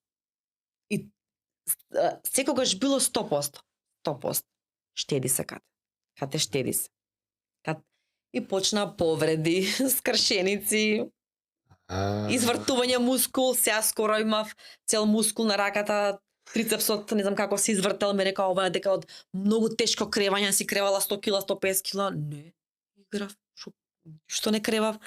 И секогаш било 100%. 100%. Штеди се кате штеди се. И почна повреди, скршеници, извртување мускул, сега скоро имав цел мускул на раката, трицепсот, не знам како се извртел, ме река ова дека од многу тешко кревање си кревала 100 кила, 150 кила, не, играв, што не кревав.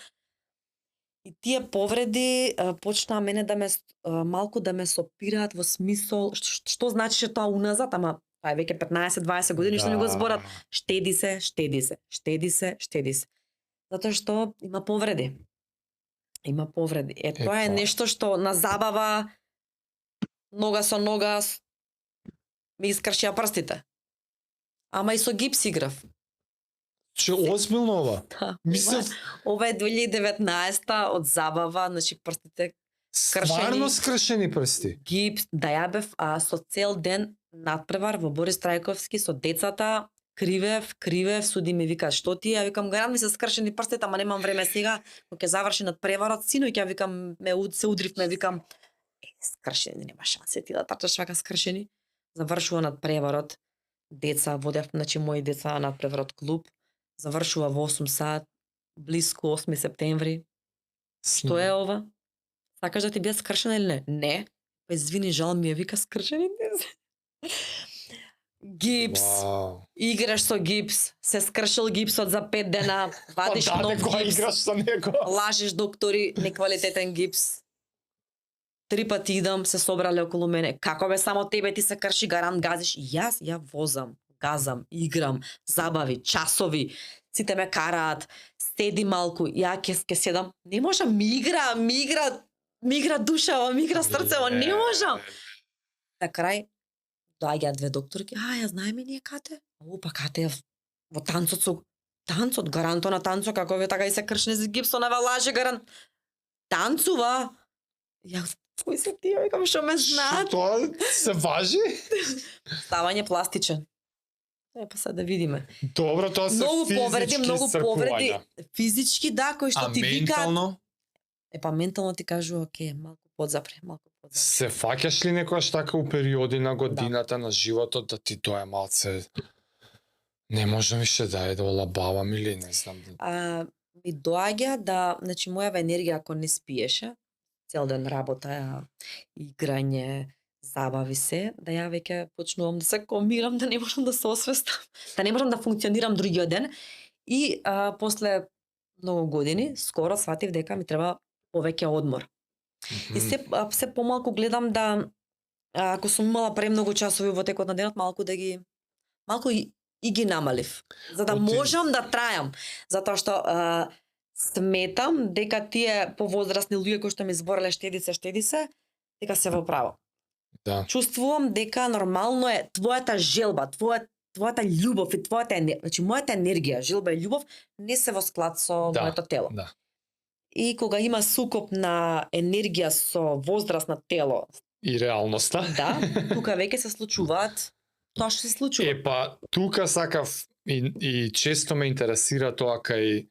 И тие повреди почнаа мене да ме малку да ме сопираат во смисол што значише тоа уназад, ама тоа е веќе 15-20 години што ми го зборат. Штеди се, штеди се, штеди се, штеди се. Затоа што има повреди. Има повреди. Тоа е нешто што на забава нога со нога ми искршија прстите. Ама и со гипс играв. Че озбилно ова? Да. Мислам, Ова е 2019 од забава, значи прстите стварно скршени прсти. гипс, да ја бев со цел ден надпревар во Борис Трајковски со децата, кривев, суди ми вика што ти, ја викам гарант ми се скршени прстите, ама немам време сега, кога ќе заврши надпреварот, синоќ ја викам се удривме, викам скршени, нема шансе ти да трчаш вака скршени. Завршува надпреварот, деца водев, значи мои деца надпреварот клуб, завршува во 8 сат, блиску 8 септември. Што е ова? Сакаш да ти биде скршена или не? Не. Па извини, жал ми е, вика скршени не. Гипс. Вау. Играш со гипс, се скршил гипсот за 5 дена, вадиш Па да, нов кога гипс, играш со него? лажеш доктори, неквалитетен гипс. 3 пати идам, се собрале околу мене. Како бе само тебе ти се крши, гарант газиш? Јас ја возам, газам, играм, забави, часови, сите ме караат, седи малку, ја ќе седам. Не можам, ми игра душава, ми игра срцево, не можам. На крај доаѓаат 2 докторки, ја знаеме ние кате. Па кате е во танцот, гаранто на танцот, како ве така и се кршне за гипсона, лаже гарант. Танцува. Ја кои се тие, викам што ме знаат. Тоа се важи? Ставање пластичен. Па сега да видиме. Добро, тоа се Многу повреди, физички да, кои што ти викаат. А ментално? Па ментално ти кажува, оке, малку подзапре. Се фаќаш ли некојаш така у периоди на годината на животот да ти тоа е малце не можам више да е да олабавам или не знам. Ми доаѓа да, значи мојава енергија ако не спиеше, цел ден работа, играње, забави се, да ја веќе почнувам да се комирам, да не можам да се освестам, да не можам да функционирам другиот ден. И после многу години, скоро сватив дека ми треба повеќе одмор. И се помалку гледам да, ако сум имала премногу часови во текот на денот, малку и ги намалив. За да можам да трајам. Затоа што сметам дека тие повозрасни луѓе кои што ми збореле штеди се, дека се во право. Да. Чувствувам дека нормално е твојата желба, твојата љубов и твојата енергија, значи мојата енергија, желба и љубов не се во склад со моето тело. Да. И кога има сукоп на енергија со возраст на тело И реалноста. Да, тука веќе се случуваат тоа што се случува. Па тука сакав и често ме интересира тоа кај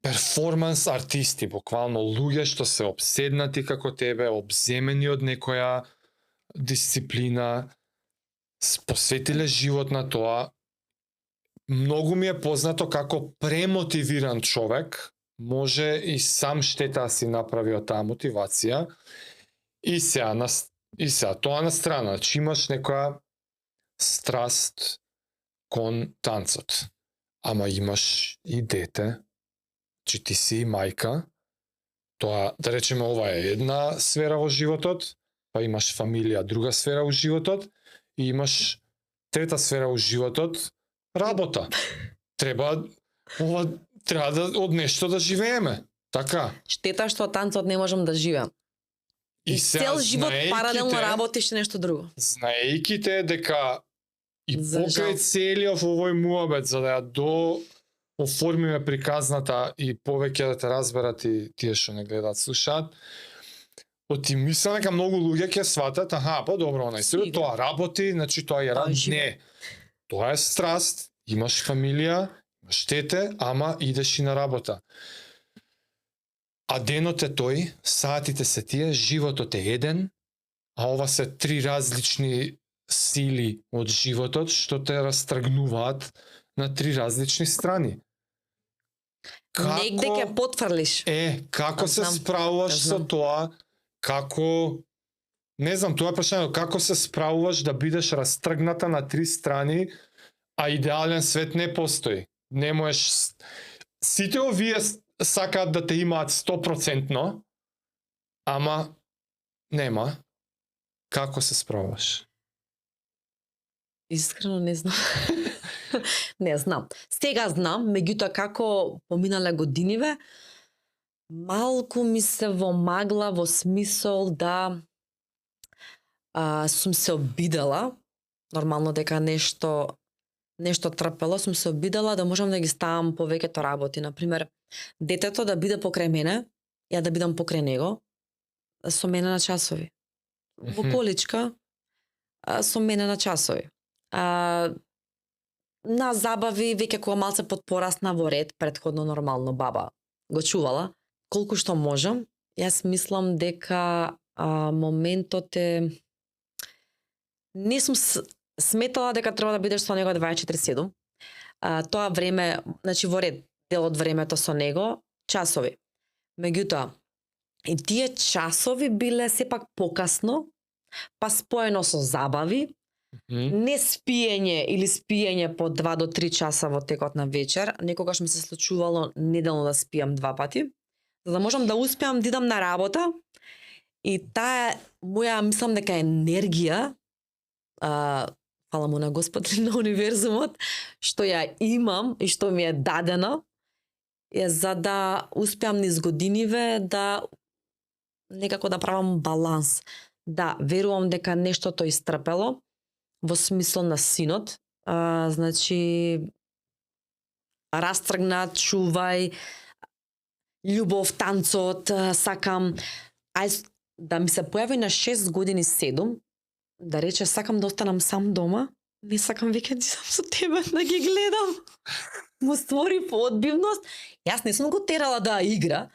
перформанс артисти, буквално луѓе што се обседнати како тебе, обземени од некоја дисциплина, посветиле живот на тоа. Многу ми е познато како премотивиран човек може и сам штета да си направи од таа мотивација. И сега тоа на страна, че имаш некоја страст кон танцот, ама имаш и дете, че ти си мајка, тоа, да речеме, ова е една сфера во животот, па имаш фамилија, друга сфера во животот, и имаш трета сфера во животот, работа. Треба да од нешто да живееме. Така. Штета што од танцот не можам да живеам. И цел живот паралелно работиш нешто друго. Знаејќи те дека и покрај целиот овој муабет за да ја оформиме приказната и повеќе да те разберат и тие што не гледаат, слушаат, ти мислам дека многу луѓе ќе сватат, па добро, најсебе тоа работи, значи тоа е рад. Не. Тоа е страст, имаш фамилија, имаш дете, ама идеш и на работа. А денот е тој, сатите се тие, животот е еден, а ова се три различни сили од животот што те растргнуваат на три различни страни. Негде ќе потврлиш. Како се Знам, справуваш со знам. тоа, како не знам, тоа е прашање, како се справуваш да бидеш растргната на три страни, а идеален свет не постои. Не можеш. Сите овие сакаат да те имаат 100%, ама нема. Како се справуваш? Искрено не знам. Не знам. Сега знам, меѓутоа како поминале годиниве, малку ми се во магла во смисол да сум се обидела, нормално дека нешто трпело, сум се обидела да можам да ги ставам повеќето работи. Например, детето да биде покрај мене, ја да бидам покрај него, со мене на часови. Во количка, со мене на часови. На забави, веќе кога малце подпорасна во ред, претходно нормално баба го чувала, колку што можам. Јас мислам дека моментот е... Не сум сметала дека треба да бидеш со него 24/7. Тоа време, значи во ред, дел од времето со него, часови. Меѓутоа, и тие часови биле сепак покасно, па споено со забави, не спиење или спиење по 2 до 3 часа во текот на вечер. Некогаш ми се случувало неделно да спиам 2 пати, за да можам да успеам да идам на работа. И таа моја, мислам дека енергија, фала му на Господ на универзумот, што ја имам и што ми е дадена, е за да успеам низ годиниве да некако да правам баланс. Да, верувам дека нештото истрпело, во смисла на синот, значи растргнат, чувај, љубов, танцот, сакам, да ми се појави на 6 години 7, да рече сакам да останам сам дома, не сакам веќе да сам со тебе да ги гледам. Му створи поодбивност. Јас не сум го терала да игра.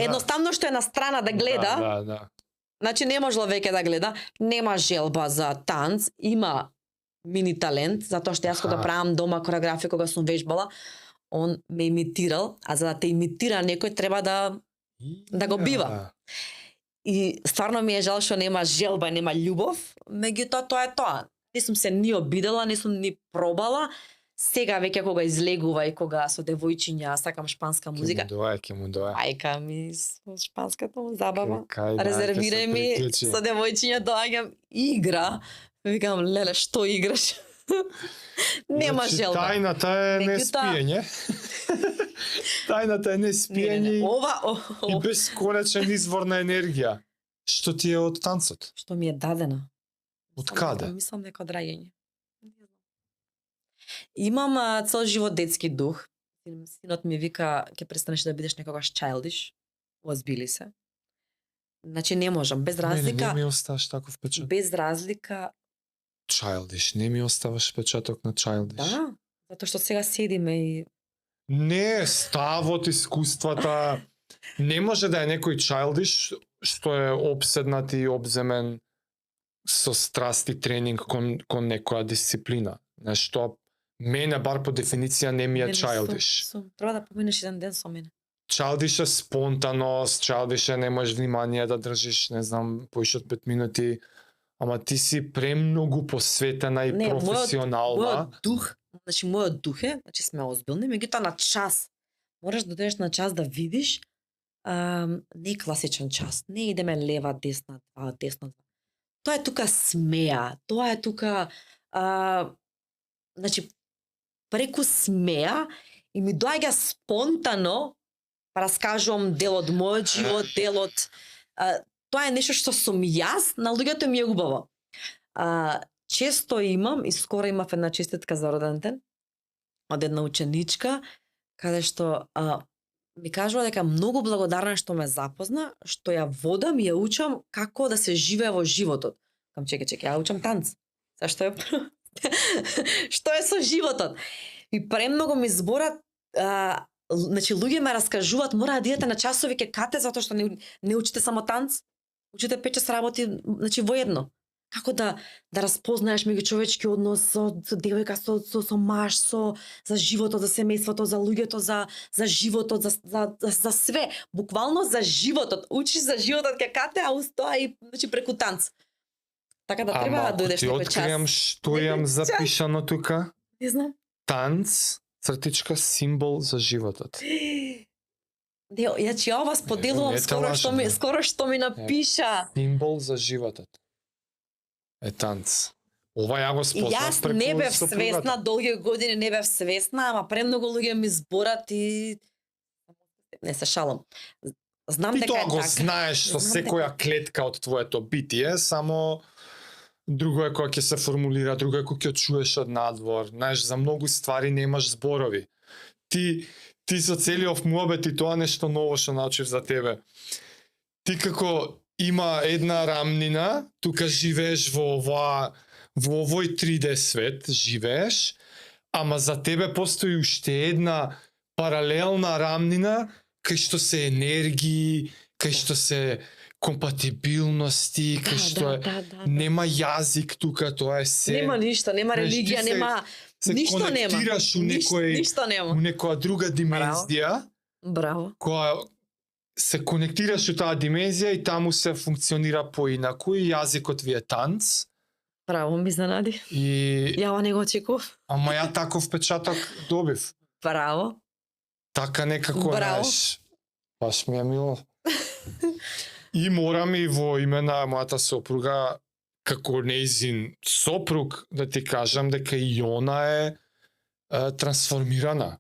Едноставно што е на страна да гледа. Да. Значи не можела веќе да гледа, нема желба за танц, има мини талент, затоа што јас кога правам дома кореографија, кога сум вежбала, он ме имитирал, а за да те имитира некој треба да го бива. И стварно ми е жал што нема желба, нема љубов, меѓутоа тоа е тоа. Не сум се ни обидела, не сум ни пробала. Сега веќе кога излегува и кога со девојчиња сакам шпанска музика. Ќе му доаѓа. Ајка ми со шпанската забава. Резервирај ми со девојчиња доаѓам игра. Викам, леле, што играш? Нема желба. Тајната е не спиење. Тајната е не спиење и бесконечен извор на енергија. Што ти е од танцот? Што ми е дадена. Од каде? Мислам дека од раѓање. Имам цел живот детски дух. Синот ми вика, ќе престанеш да бидеш некогаш childish. Озбили се. Значи не можам, без разлика. Не ми оставаш таков печат. Без разлика. Childish, не ми оставаш печаток на childish. Да, затоа што сега седиме и... Не, ставот, искуствата. Не може да е некој childish што е обседнат и обземен со страст и тренинг кон некоја дисциплина. Нешто мене бар по дефиниција не ми е childish. Треба да поминеш еден ден со мене. Childish е спонтаност, childish е не можеш внимание да држиш, не знам, поише од 5 минути, ама ти си премногу посветена и професионална. Мојот дух, значи мојот дух е, значи сме озбилни, меѓутоа на час. Можеш да дојдеш на час да видиш, не класичен час, не идеме лева, десна, десно. Тоа е тука смеа, тоа е тука, значи, преку смеа и ми доаѓа спонтано, раскажувам дел од мојот живот, дел од... Тоа е нешто што сум јас, на луѓето ми е убаво. Често имам, и скоро имав една честитка за роден ден, од една ученичка, каде што ми кажува дека многу благодарна што ме запозна, што ја водам и ја учам како да се живее во животот. Кам чекај, ја учам танц. Зашто е... Што е со животот? И премногу ми збора значи луѓе ме раскажуваат, мора да идете на часови ке кате затоа што не учите само танц, учите 5 работи, значи воедно. Како да распознаеш меѓу човечки однос со девојка, со маж, за животот, за семејството, за луѓето, за животот, за све, буквално за животот. Учиш за животот ке кате, а устоа и значи преку танц. Така да треба да дојдеш некој час. Ама, што имам запишано тука? Не знам. Танц, цртичка, символ за животот. Не, ја ова споделувам скоро што ми напиша. Символ за животот. Танц. Ова ја го спознав Јас преку не бев сопругата. свесна, долги години не бев свесна, ама премногу луѓе ми зборат и не се шалам. Знам Ти дека тоа е го така. знаеш со Знам секоја клетка од твоето битие, само друго е кога ќе се формулира, друго е кога ќе чуеш од надвор. Знаеш, за многу ствари немаш зборови. Ти со целиот муабет и тоа нешто ново што научив за тебе. Ти како има една рамнина, тука живееш во овој 3D свет, живееш, ама за тебе постои уште една паралелна рамнина кај што се енергии, кај што се компатибилности, кај што нема јазик тука, тоа е се. Нема ништо, нема религија, нема ништо нема. Се конектираш Ништо нема. у некоја друга димензија. Браво. Која се конектираш у таа димензија и таму се функционира поинаку и јазикот ви е танц. Браво, ми занади. И Ја не го очекував. ама ја таков впечаток добив. Браво. Така некако, Браво. знаеш, баш ми е мило. И морам и во име на мојата сопруга, како нејзин сопруг, да ти кажам дека и она е трансформирана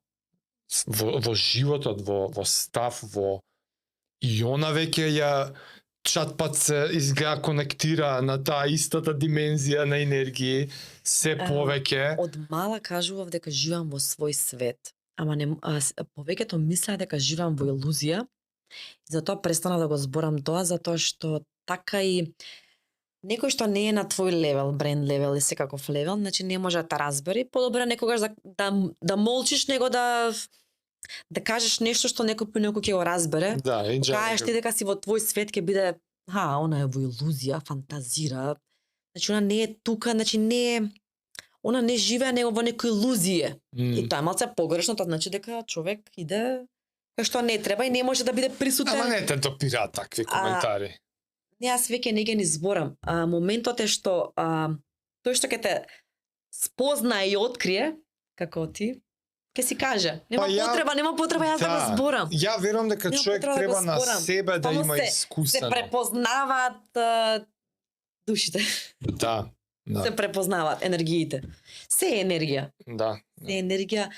во животот, во став, и она веќе ја чатпат се изгледа конектира на таа истата димензија на енергии, се повеќе. Од мала кажував дека живеам во свој свет, ама повеќето мислеа дека живеам во илузија. Затоа престана да го зборам тоа, затоа што така и некој што не е на твој левел, бренд левел и секаков левел, значи не може да те разбере. Подобро некогаш да молчиш него да кажеш нешто што некој ќе го разбере. Да, и кажеш ти дека си во твој свет ќе биде, она е во илузија, фантазира. Значи она не е тука, значи не е, она не живее него во некој илузија. И тоа е малце погрешно, тоа значи дека човек иде кај што не треба и не може да биде присутен. Ама не те допираат такви коментари. Не, јас веќе не ги ни зборам. Моментот е што тој што ќе те спозна и открие, како ти, ќе си каже. Нема потреба јас да го зборам. Ја верувам дека човек треба на себе да има искусено. Се препознаваат душите. Да. Се препознаваат енергиите. Се е енергија. Да. Се е енергија.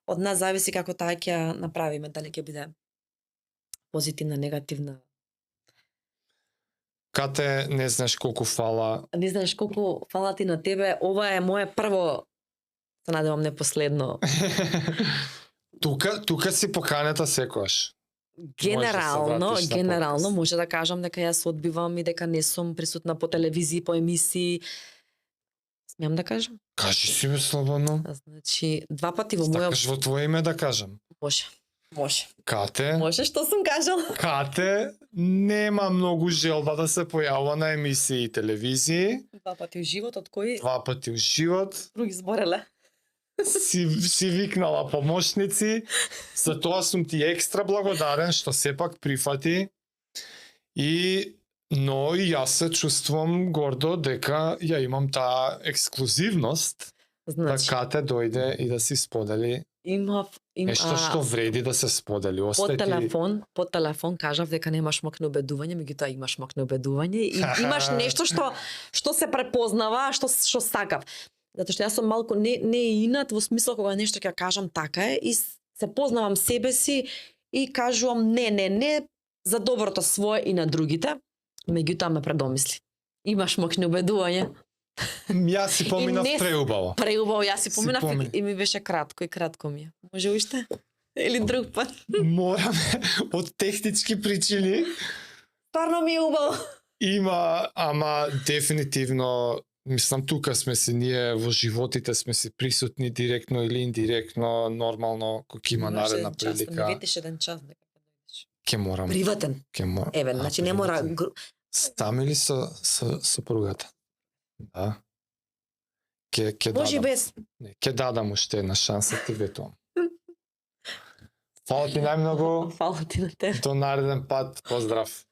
Од нас зависи како таа ќе направиме, дали ќе биде позитивна, негативна. Кате, не знаеш колку фала. Не знаеш колку фала ти на тебе. Ова е мое прво, се надевам не последно. Тука си поканета секојаш. Генерално може да кажам дека јас одбивам и дека не сум присутна по телевизија, по емисии. Смеам да кажам? Кажи си бе слободно. Значи, 2 пати во моја... Стакаш во твое име да кажам? Може. Кате? Може, што сум кажал? Кате нема многу желба да се појавува на емисии и телевизии. 2 пати у живот, од кои... 2 пати у живот. Други збореле. Си викнала помошници, за тоа сум ти екстра благодарен што сепак прифати. Но и јас се чувствувам гордо дека ја имам таа ексклузивност, значи, да Кате дојде и да си сподели нешто што вреди да се сподели. По телефон кажав дека немаш мокно убедување, меѓутоа имаш мокно убедување и имаш нешто што се препознава, што сакав. Затоа што јас сум малку не инат во смисла кога нешто ќе кажам така е и се познавам себе си и кажувам не за доброто свое и на другите. Меѓутоа ме предомисли. Имаш мокни убедување. Јас си поминав преубаво. Преубаво, јас си поминав и ми беше кратко ми е. Може уште? Или друг пат? Мораме, од технички причини. Парно ми е убаво. Има, ама дефинитивно Мислам, тука сме си ние во животите, сме си присутни директно или индиректно, нормално, кога има наредна Час, ми прилика, ветиш еден час дека ќе дојдеш. ќе морам. Приватен. Ќе морам. Еве, значи не мора приватен. Стаме ли со сопругата? Да. Ќе може и дадам. без. Не, ќе дадам уште една шанса, ти ветувам. Фала ти најмногу. Фала ти на тебе. До нареден пат. Поздрав.